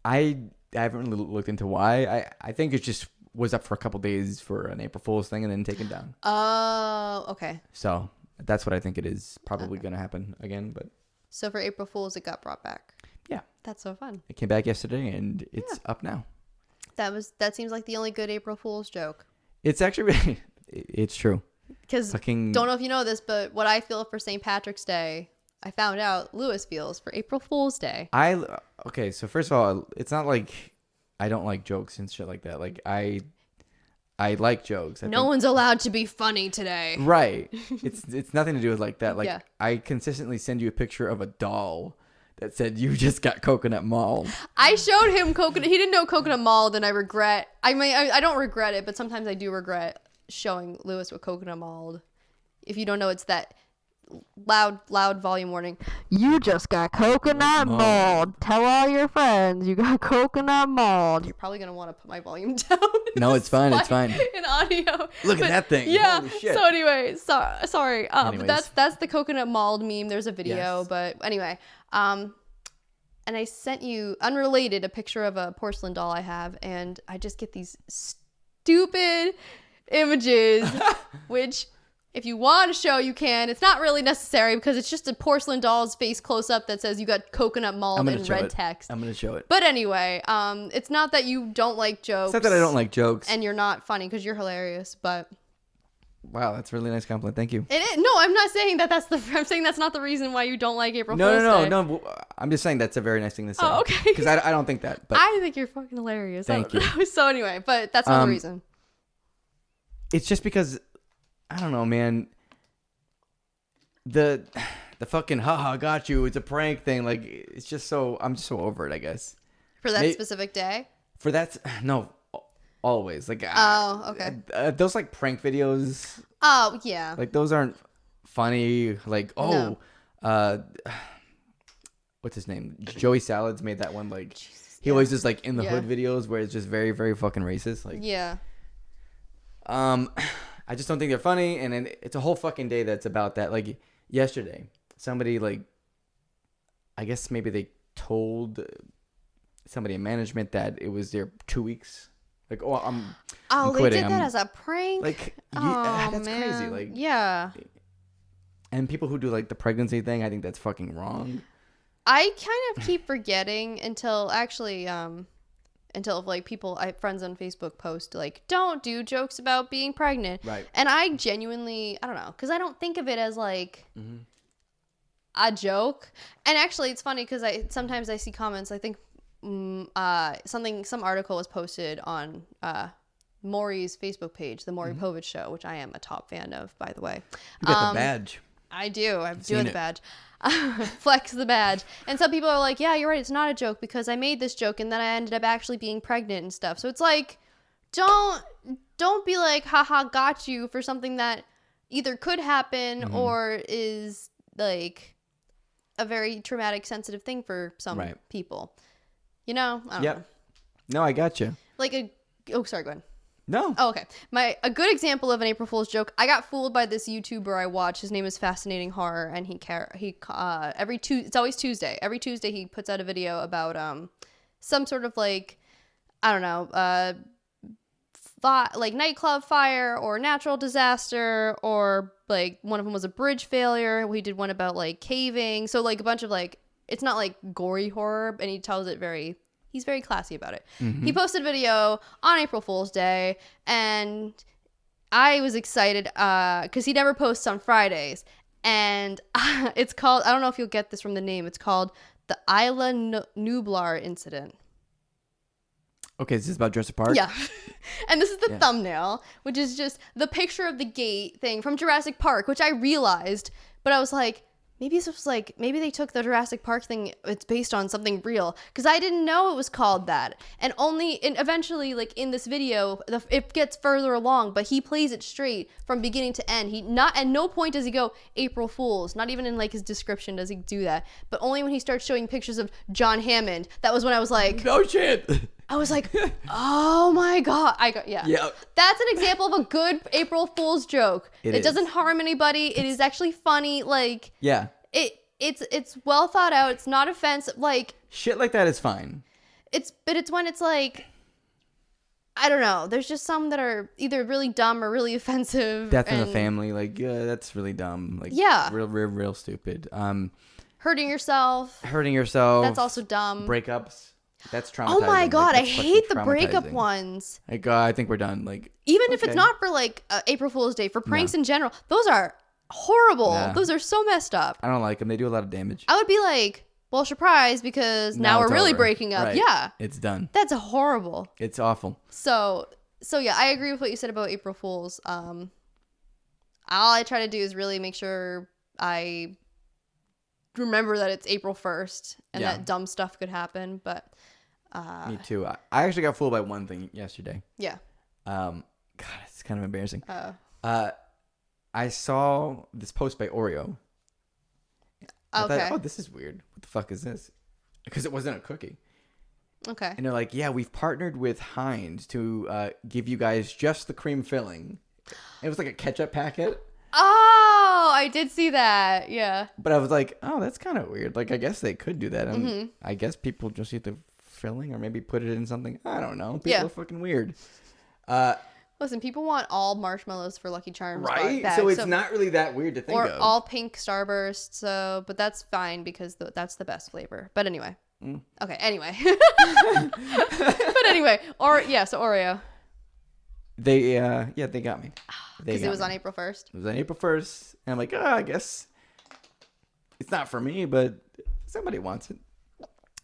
I haven't really looked into why. I think it just was up for a couple days for an April Fool's thing and then taken down. Oh, okay. So that's what I think it is probably going to happen again. But so for April Fool's, it got brought back. Yeah. That's so fun. It came back yesterday and it's up now. That seems like the only good April Fool's joke. It's actually really, it's true. Because don't know if you know this, but what I feel for St. Patrick's Day, I found out Lewis feels for April Fool's Day. Okay, so first of all, it's not like I don't like jokes and shit like that. Like I like jokes. No one's allowed to be funny today. Right. It's nothing to do with like that. Like Yeah. I consistently send you a picture of a doll that said you just got coconut mauled. I showed him coconut. He didn't know coconut mauled, and I regret. I mean, I don't regret it, but sometimes I do regret showing Lewis what coconut mauled. If you don't know, it's that loud volume warning. You just got coconut mauled. Tell all your friends you got coconut mauled. You're probably gonna want to put my volume down. No, it's fine. It's fine. In audio. Look at that thing. Yeah. Holy shit. So anyway, sorry. Anyways. But that's the coconut mauled meme. There's a video, Yes. but anyway. And I sent you, unrelated, a picture of a porcelain doll I have, and I just get these stupid images, which if you want to show, you can. It's not really necessary because it's just a porcelain doll's face close up that says you got coconut mauled in red text. I'm going to show it. But anyway, it's not that you don't like jokes. It's not that I don't like jokes. And you're not funny because you're hilarious, but... Wow, that's a really nice compliment. Thank you. No, I'm not saying that I'm saying that's not the reason why you don't like April Fool's Day. No. I'm just saying that's a very nice thing to say. Oh, okay. Because I don't think that. But I think you're fucking hilarious. Thank you. So anyway, but that's not the reason. It's just because, I don't know, man. The fucking haha got you, it's a prank thing. Like, it's just so, I'm just so over it, I guess. For that specific day? For that, no. Always. Like, okay. Those like prank videos. Oh, yeah. Like those aren't funny. Like, No. What's his name? Joey Salads made that one. Like, he always just like in the hood videos where it's just very, very fucking racist. Like, yeah. I just don't think they're funny. And then it's a whole fucking day that's about that. Like yesterday, somebody like, I guess maybe they told somebody in management that it was their 2 weeks. Like, I'm they quitting. did that as a prank? Like, that's man. crazy. Like, yeah. And people who do like the pregnancy thing, I think that's fucking wrong. I kind of keep forgetting until like friends on Facebook post like, don't do jokes about being pregnant. Right. And I genuinely, I don't know, because I don't think of it as like a joke. And actually, it's funny because sometimes I see comments. I think some article was posted on Maury's Facebook page, the Maury Povich Show, which I am a top fan of, by the way. You got the badge. I do. I'm doing the badge. Flex the badge. And some people are like, yeah, you're right. It's not a joke because I made this joke and then I ended up actually being pregnant and stuff. So it's like, don't be like, haha, got you for something that either could happen or is like a very traumatic, sensitive thing for some people. You know? I don't know. No, I got you. Like sorry, go ahead. No. Oh, okay. A good example of an April Fool's joke. I got fooled by this YouTuber I watch. His name is Fascinating Horror, and it's always Tuesday. Every Tuesday he puts out a video about some sort of like, I don't know, like nightclub fire or natural disaster, or like one of them was a bridge failure. We did one about like caving. So like a bunch of like, it's not like gory horror, and he tells it he's very classy about it. He posted a video on April Fool's Day, and I was excited because he never posts on Fridays. And it's called, I don't know if you'll get this from the name, it's called the Isla Nublar Incident. Okay, is this about Jurassic Park? Yeah. And this is the thumbnail, which is just the picture of the gate thing from Jurassic Park, which I realized, but I was like, maybe this was like, maybe they took the Jurassic Park thing, it's based on something real, because I didn't know it was called that. And eventually, like in this video, it gets further along, but he plays it straight from beginning to end. At no point does he go April Fools, not even in like his description does he do that, but only when he starts showing pictures of John Hammond. That was when I was like, no shit. I was like, oh my God. Yeah. That's an example of a good April Fool's joke. It doesn't harm anybody. It is actually funny. Like, yeah. It's well thought out. It's not offensive. Like, shit like that is fine. But it's when it's like, I don't know. There's just some that are either really dumb or really offensive. Death in the family. Like, yeah, that's really dumb. Like, yeah. Real stupid. Hurting yourself. That's also dumb. Breakups. That's traumatizing. Oh my God, like, I hate the breakup ones. Like, I think we're done. Like, even if it's not for like April Fool's Day, for pranks in general, those are horrible. Yeah. Those are so messed up. I don't like them. They do a lot of damage. I would be like, well, surprise, because now we're really breaking up. Right. Yeah, it's done. That's horrible. It's awful. So yeah, I agree with what you said about April Fools. All I try to do is really make sure I remember that it's April 1st and that dumb stuff could happen, but. Me too. I actually got fooled by one thing yesterday. Yeah. God, it's kind of embarrassing. I saw this post by Oreo. I thought, oh, this is weird. What the fuck is this? Because it wasn't a cookie. Okay. And they're like, yeah, we've partnered with Heinz to give you guys just the cream filling. It was like a ketchup packet. Oh, I did see that. Yeah. But I was like, oh, that's kind of weird. Like, I guess they could do that. I guess people just eat the filling or maybe put it in something. I don't know. People are fucking weird. Listen, people want all marshmallows for Lucky Charms, right? bags, so it's not really that weird to think of. Or all pink Starburst. So, but that's fine because that's the best flavor. But anyway. Okay. Anyway. But anyway, so Oreo. They got me. Because it was on April 1st. It was on April 1st, and I'm like, I guess it's not for me, but somebody wants it.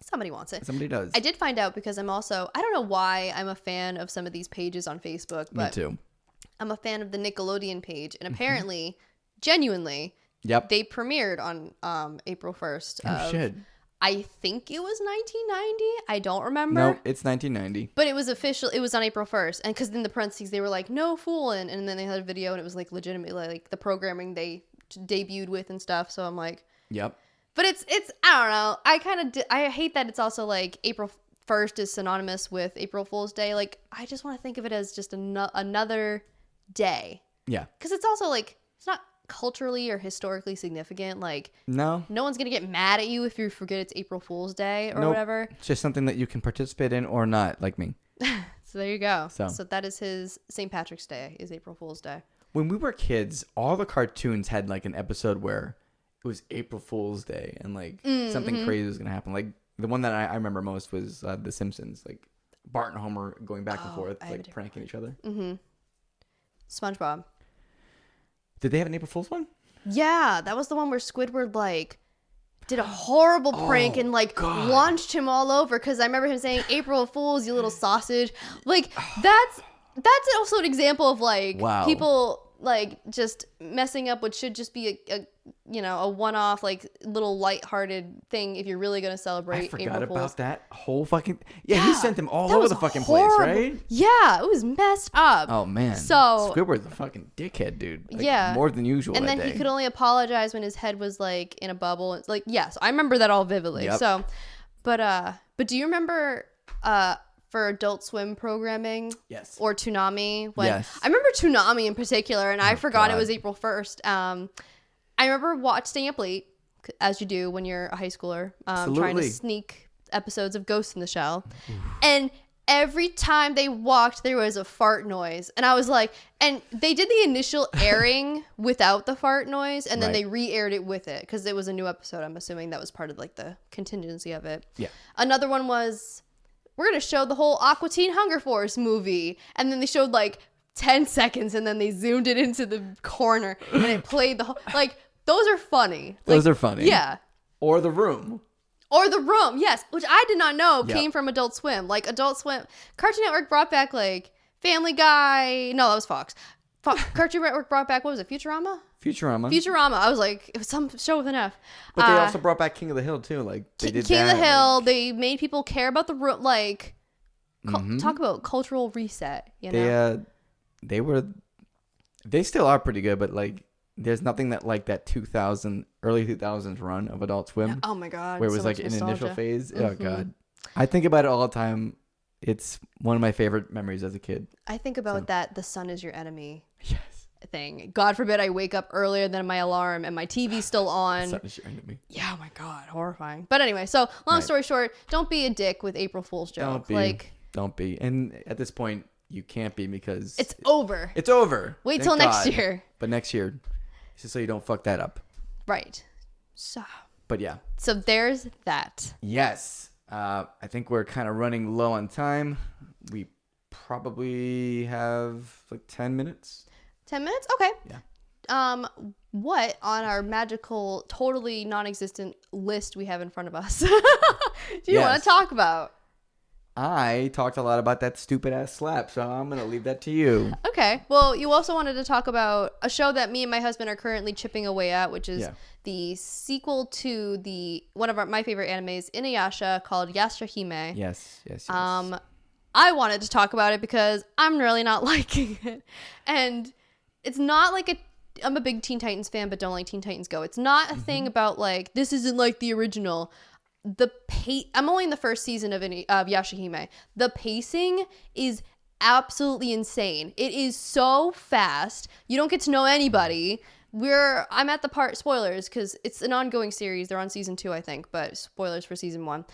Somebody wants it. Somebody does. I did find out because I don't know why I'm a fan of some of these pages on Facebook, but me too. I'm a fan of the Nickelodeon page, and apparently, genuinely, they premiered on April 1st. Oh, shit. I think it was 1990. I don't remember. No, it's 1990. But it was official. It was on April 1st. And because in the parentheses, they were like, no fooling. And then they had a video and it was like legitimately like the programming they debuted with and stuff. So I'm like, yep. But it's I don't know. I hate that it's also like April 1st is synonymous with April Fool's Day. Like, I just want to think of it as just another day. Yeah. Because it's also like, it's not culturally or historically significant. Like, no one's gonna get mad at you if you forget it's April Fool's Day or whatever. It's just something that you can participate in or not, like me. So there you go. So that is his St. Patrick's Day is April Fool's Day. When we were kids, all the cartoons had like an episode where it was April Fool's Day and like something crazy was gonna happen. Like the one that I remember most was The Simpsons, like Bart and Homer going back and forth, like pranking each other. SpongeBob. Did they have an April Fool's one? Yeah, that was the one where Squidward like did a horrible prank and like launched him all over. Because I remember him saying, "April Fools, you little sausage." Like that's also an example of like people like just messing up what should just be a one-off like little lighthearted thing if you're really gonna celebrate. I forgot about that whole fucking he sent them all over the fucking place, right? Yeah, it was messed up. Oh man, so Squidward's a fucking dickhead, dude. Like, more than usual. And then he could only apologize when his head was like in a bubble. It's like so I remember that all vividly. Yep. So, but do you remember for Adult Swim programming? Yes. Or Toonami? I remember Toonami in particular, and I forgot it was April 1st. I remember staying up late, as you do when you're a high schooler, trying to sneak episodes of Ghost in the Shell. And every time they walked, there was a fart noise. And I was like, and they did the initial airing without the fart noise, and then they re-aired it with it, because it was a new episode. I'm assuming that was part of like the contingency of it. Yeah. Another one was, we're going to show the whole Aqua Teen Hunger Force movie. And then they showed like 10 seconds, and then they zoomed it into the corner, and it played the whole, like, those are funny. Those are funny. Yeah. Or The Room. Yes, which I did not know came from Adult Swim. Like, Adult Swim, Cartoon Network brought back, like, Family Guy. No, that was Fox. Cartoon Network brought back, what was it, Futurama? Futurama. I was like, it was some show with an F. But they also brought back King of the Hill too. Like they did King of that, the Hill. like, They made people care about the like. Talk about cultural reset. You know, they still are pretty good, but like there's nothing that like that early 2000s run of Adult Swim. Oh my god, where it was so like an nostalgia. initial phase. Oh god, I think about it all the time. It's one of my favorite memories as a kid. I think about that. The sun is your enemy. Yes. Thing. God forbid I wake up earlier than my alarm and my TV's still on. The sun is your enemy. Yeah. Oh my god, horrifying. But anyway, so long story short, don't be a dick with April Fool's joke. Don't be. And at this point, you can't be because it's over. It's over. Wait till next year. But next year, just so you don't fuck that up. Right. So. But yeah. So there's that. Yes. I think we're kind of running low on time. We probably have like 10 minutes. 10 minutes? Okay. Yeah. What on our magical, totally non-existent list we have in front of us do you want to talk about? I talked a lot about that stupid ass slap, so I'm going to leave that to you. Okay. Well, you also wanted to talk about a show that me and my husband are currently chipping away at, which is the sequel to one of my favorite animes, Inuyasha, called Yashahime. Yes. I wanted to talk about it because I'm really not liking it. And it's not like I'm a big Teen Titans fan, but don't like Teen Titans Go. It's not a thing about like, this isn't like the original. I'm only in the first season of Yashahime. The pacing is absolutely insane. It is so fast. You don't get to know anybody. I'm at the part, spoilers, because it's an ongoing series. They're on season 2, I think, but spoilers for season 1.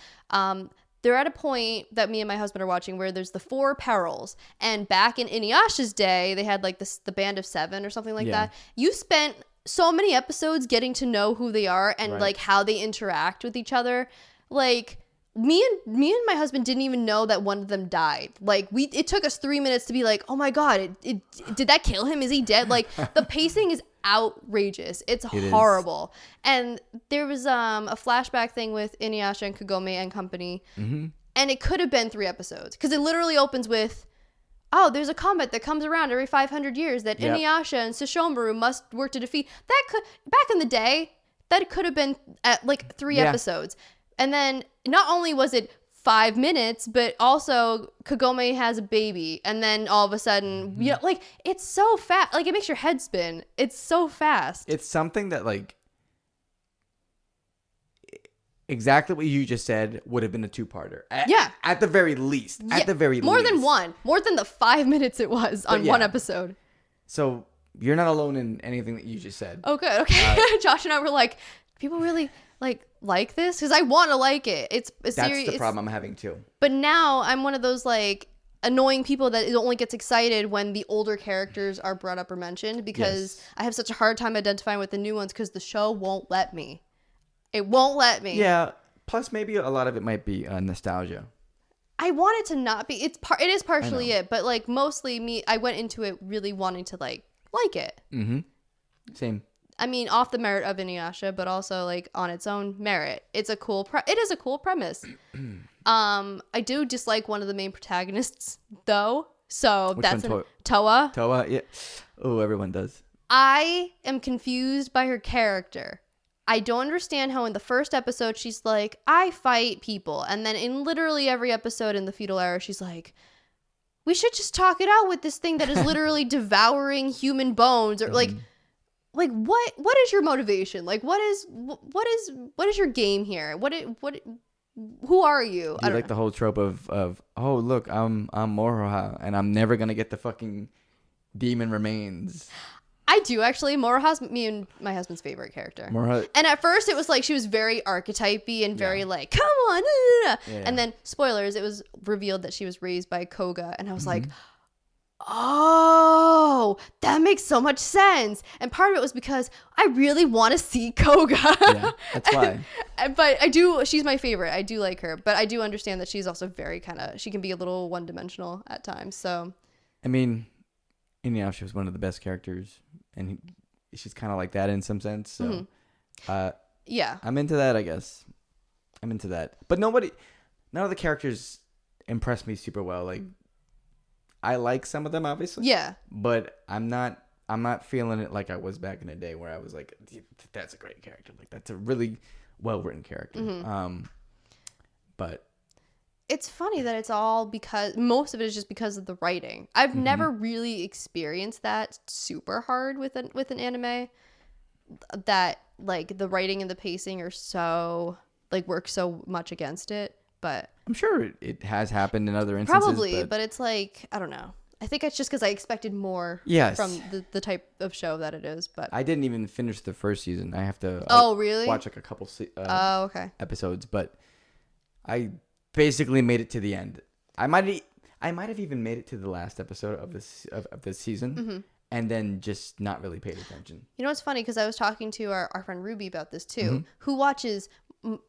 They're at a point that me and my husband are watching where there's the 4 perils. And back in Inuyasha's day, they had like the band of 7 or something like that. You spent so many episodes getting to know who they are and like how they interact with each other. Like me and my husband didn't even know that one of them died. Like it took us 3 minutes to be like, oh my god, did that kill him? Is he dead? Like the pacing is outrageous. It's horrible. And there was a flashback thing with Inuyasha and Kagome and company, and it could have been 3 episodes because it literally opens with, oh, there's a comet that comes around every 500 years that Inuyasha and Sesshomaru must work to defeat. That could, back in the day, that could have been at like 3 episodes. And then not only was it 5 minutes, but also Kagome has a baby. And then all of a sudden, you know, like it's so fast. Like it makes your head spin. It's so fast. It's something that like exactly what you just said would have been a 2-parter. At the very least. At the very least. More than one. More than the 5 minutes it was on one episode. So you're not alone in anything that you just said. Oh, good. Okay. Josh and I were like, people really like this? Because I want to like it. It's a series. That's the problem I'm having too. But now I'm one of those like annoying people that only gets excited when the older characters are brought up or mentioned because I have such a hard time identifying with the new ones because the show won't let me. It won't let me. Yeah. Plus, maybe a lot of it might be nostalgia. I want it to not be. It is partially it, but like mostly me. I went into it really wanting to like it. Mm-hmm. Same. I mean, off the merit of Inuyasha, but also like on its own merit. It is a cool premise. I do dislike one of the main protagonists though. So Which that's one, Toa. Toa, yeah. Oh, everyone does. I am confused by her character. I don't understand how in the first episode she's like, I fight people. And then in literally every episode in the feudal era, she's like, we should just talk it out with this thing that is literally devouring human bones or like what is your motivation? Like what is your game here? Who are you? I like the whole trope of oh look, I'm Moroha and I'm never gonna get the fucking demon remains. I do actually. Moroha's me and my husband's favorite character. Moroha, and at first it was like she was very archetypey and very like, come on. And then spoilers, it was revealed that she was raised by Koga, and I was like, oh, that makes so much sense. And part of it was because I really want to see Koga. Yeah, that's why. But she's my favorite. I do like her, but I do understand that she's also very she can be a little one-dimensional at times. So, I mean, Inuyasha was one of the best characters, and she's kind of like that in some sense. So, yeah, I'm into that. I guess I'm into that. But none of the characters impressed me super well. Like, I like some of them, obviously. Yeah. But I'm not feeling it like I was back in the day where I was like, that's a great character. Like, that's a really well-written character. But it's funny that it's all because most of it is just because of the writing. I've never really experienced that super hard with an anime, that like the writing and the pacing are so like work so much against it. But I'm sure it has happened in other instances. Probably, but it's like, I don't know. I think it's just because I expected more from the type of show that it is. But I didn't even finish the first season. I have to really? watch like a couple okay. episodes, but I basically made it to the end. I might have even made it to the last episode of this season, and then just not really paid attention. You know what's funny? Because I was talking to our friend Ruby about this too, who watches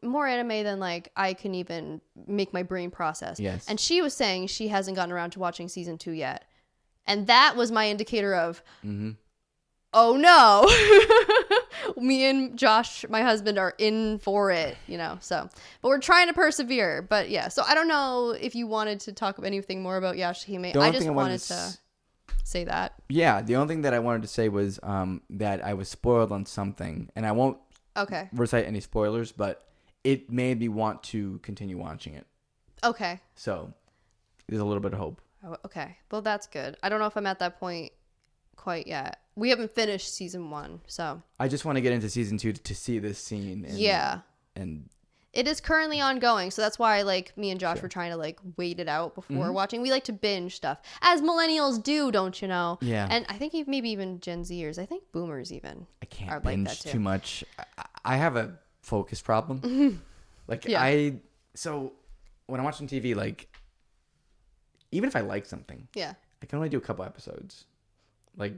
more anime than like I can even make my brain process. Yes. And she was saying she hasn't gotten around to watching season 2 yet. And that was my indicator of, oh no, me and Josh, my husband, are in for it, you know, so, but we're trying to persevere. But yeah, so I don't know if you wanted to talk anything more about Yashahime. I just wanted to say that. Yeah, the only thing that I wanted to say was that I was spoiled on something, and I won't recite any spoilers, but it made me want to continue watching it. Okay. So there's a little bit of hope. Oh, okay. Well, that's good. I don't know if I'm at that point quite yet. We haven't finished season 1, so. I just want to get into season 2 to see this scene. And it is currently ongoing, so that's why like me and Josh were trying to like wait it out before watching. We like to binge stuff, as millennials do, don't you know? Yeah. And I think maybe even Gen Zers. I think boomers even. I can't binge like too much. I have a focus problem. So when I'm watching TV, like even if I like something, I can only do a couple episodes. Like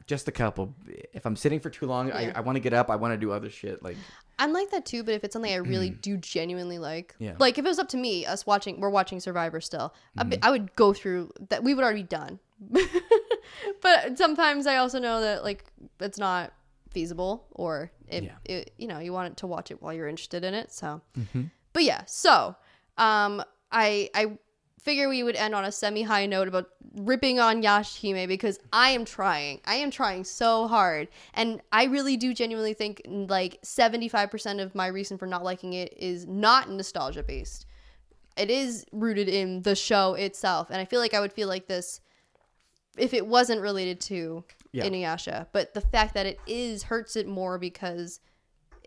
just a couple. If I'm sitting for too long, I want to get up. I want to do other shit. Like I'm like that too, but if it's something I really do genuinely like, like if it was up to me, we're watching Survivor still, I would go through that. We would already be done. But sometimes I also know that like it's not feasible, or it, you know, you want to watch it while you're interested in it. So, but yeah, so I figure we would end on a semi-high note about ripping on Yashahime, because I am trying so hard, and I really do genuinely think like 75% of my reason for not liking it is not nostalgia based. It is rooted in the show itself, and I feel like I would feel like this if it wasn't related to Inuyasha, but the fact that it is hurts it more because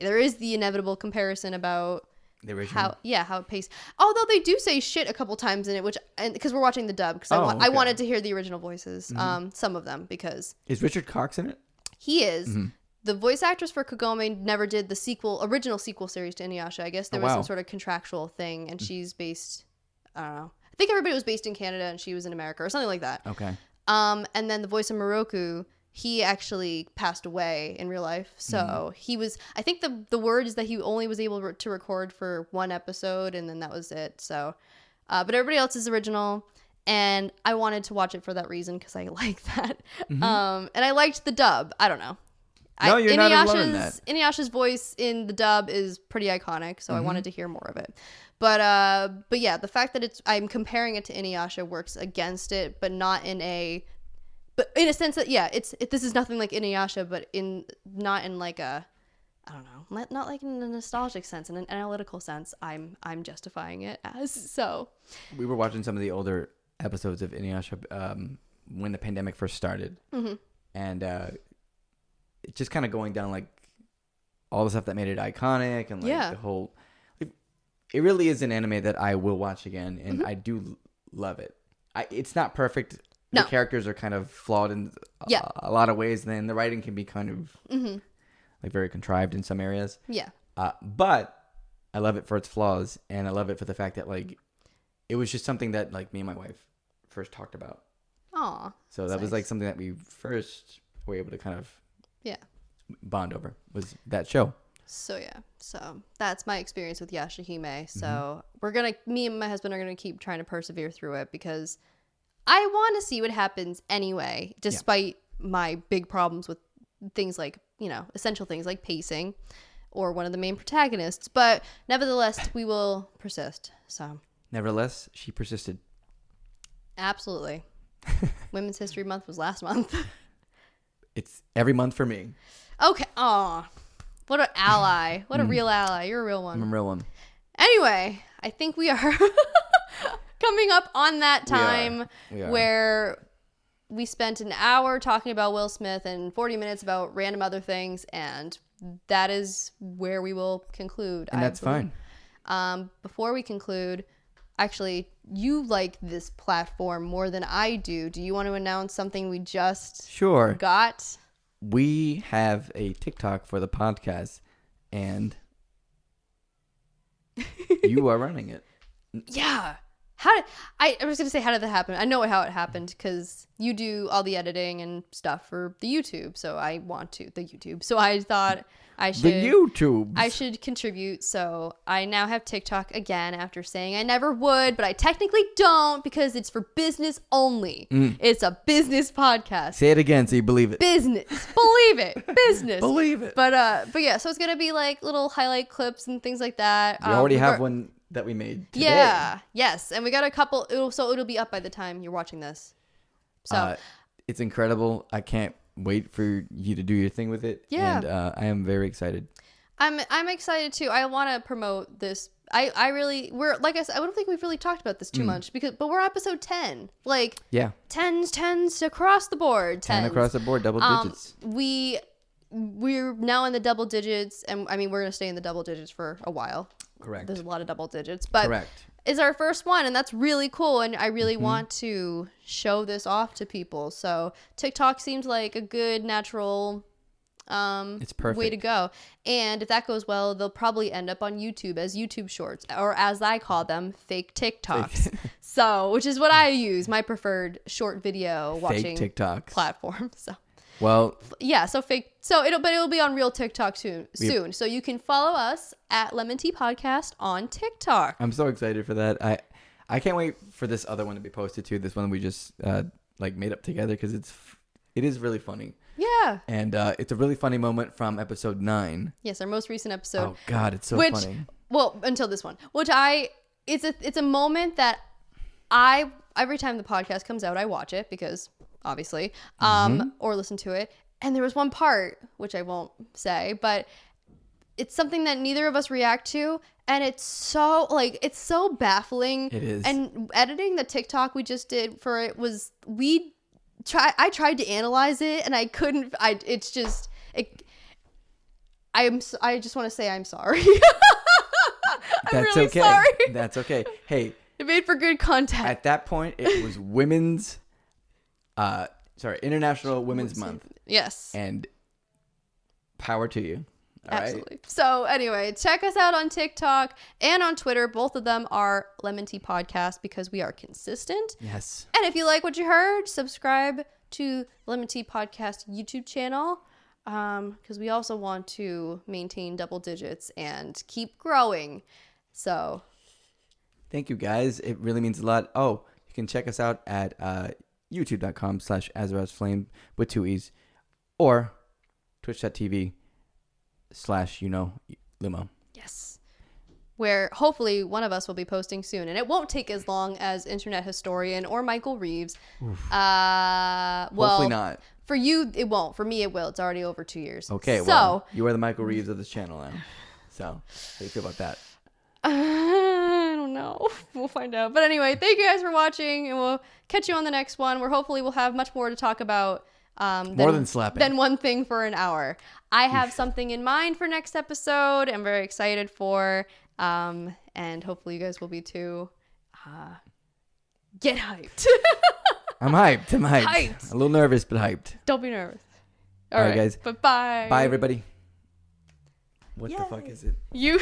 there is the inevitable comparison about the original. How it paced. Although they do say shit a couple times in it, because we're watching the dub, because I wanted to hear the original voices, some of them, because is Richard Cox in it? He is. The voice actress for Kagome never did the original sequel series to Inuyasha. I guess there was some sort of contractual thing, and she's based, I don't know. I think everybody was based in Canada and she was in America or something like that. Okay. And then the voice of Moroku, he actually passed away in real life. So he was, I think the word is that he only was able to record for 1 episode, and then that was it. So, but everybody else is original, and I wanted to watch it for that reason, because I like that. And I liked the dub. I don't know. No, you're not alone in that. Inuyasha's voice in the dub is pretty iconic, so I wanted to hear more of it. But yeah, the fact that I'm comparing it to Inuyasha works against it, but not in a, but in a sense that this is nothing like Inuyasha, but not in like a, I don't know, not like in a nostalgic sense, in an analytical sense. I'm justifying it as so. We were watching some of the older episodes of Inuyasha when the pandemic first started, and just kind of going down like all the stuff that made it iconic, and like the whole. It really is an anime that I will watch again, and I do love it. It's not perfect. No. The characters are kind of flawed in a lot of ways, and then the writing can be kind of like very contrived in some areas. Yeah. But I love it for its flaws, and I love it for the fact that like it was just something that like me and my wife first talked about. Aw. So that was like something that we first were able to kind of bond over, was that show. So that's my experience with Yashahime. So me and my husband are gonna keep trying to persevere through it, because I want to see what happens anyway, despite my big problems with things like, you know, essential things like pacing or one of the main protagonists. But nevertheless, we will persist. So nevertheless, she persisted. Absolutely. Women's History Month was last month. It's every month for me. Okay. Aw. What an ally. What a real ally. You're a real one. I'm a real one. Anyway, I think we are coming up on that time We are. where we spent an hour talking about Will Smith and 40 minutes about random other things, and that is where we will conclude. And that's fine. Before we conclude, actually, you like this platform more than I do. Do you want to announce something we just got? We have a TikTok for the podcast, and you are running it. Yeah. I was going to say, how did that happen? I know how it happened because you do all the editing and stuff for the YouTube. So I thought I should contribute. So I now have TikTok again after saying I never would, but I technically don't because it's for business only. It's a business podcast. Say it again so you believe it. Business. Believe it. Business. Believe it. But yeah, so it's going to be like little highlight clips and things like that. We already have one that we made today. Yeah. Yes. And we got a couple. It'll be up by the time you're watching this. So it's incredible. I can't wait for you to do your thing with it. Yeah. And I am very excited. I'm excited too. I want to promote this. We're like I said, I don't think we've really talked about this too much but we're episode 10. Like, yeah. Tens across the board. 10 across the board, double digits. We're now in the double digits, and I mean, we're going to stay in the double digits for a while. Correct. There's a lot of double digits, but correct. It's our first one, and that's really cool, and I really want to show this off to people. So TikTok seems like a good, natural it's perfect. way to go. And if that goes well, they'll probably end up on YouTube as YouTube shorts, or as I call them, fake TikToks. So, which is what I use, my preferred short video watching TikToks platform. So. Well, yeah, so fake. So it'll be on real TikTok soon. So you can follow us at LEM'n'TEA Podcast on TikTok. I'm so excited for that. I can't wait for this other one to be posted too. This one we just made up together because it is really funny. Yeah. And it's a really funny moment from episode 9. Yes, our most recent episode. Oh God, it's so funny. Well, until this one, it's a moment that every time the podcast comes out, I watch it because obviously, or listen to it. And there was one part, which I won't say, but it's something that neither of us react to. And it's so baffling. It is. And editing the TikTok we just did for it was, I tried to analyze it and I couldn't, I just want to say I'm sorry. I'm really okay. sorry. That's okay. Hey. It made for good content. At that point, it was International Women's Month. Yes. And power to you. All Absolutely. Right? So anyway, check us out on TikTok and on Twitter. Both of them are LEM'n'TEA Podcast because we are consistent. Yes. And if you like what you heard, subscribe to LEM'n'TEA Podcast YouTube channel because we also want to maintain double digits and keep growing. So thank you, guys. It really means a lot. Oh, you can check us out at youtube.com/AzarasFlame with 2 E's or twitch.tv/limo. Yes. Where hopefully one of us will be posting soon. And it won't take as long as Internet Historian or Michael Reeves. Hopefully not. For you, it won't. For me, it will. It's already over 2 years. Okay, well, you are the Michael Reeves of this channel now. So, how do you feel about that? I don't know. We'll find out. But anyway, thank you guys for watching, and we'll catch you on the next one, where hopefully we'll have much more to talk about more than slapping. Than one thing for an hour. I have something in mind for next episode. I'm very excited for, and hopefully you guys will be too. Get hyped. I'm hyped. A little nervous, but hyped. Don't be nervous. All right, guys. But bye. Bye, everybody. What the fuck is it? You.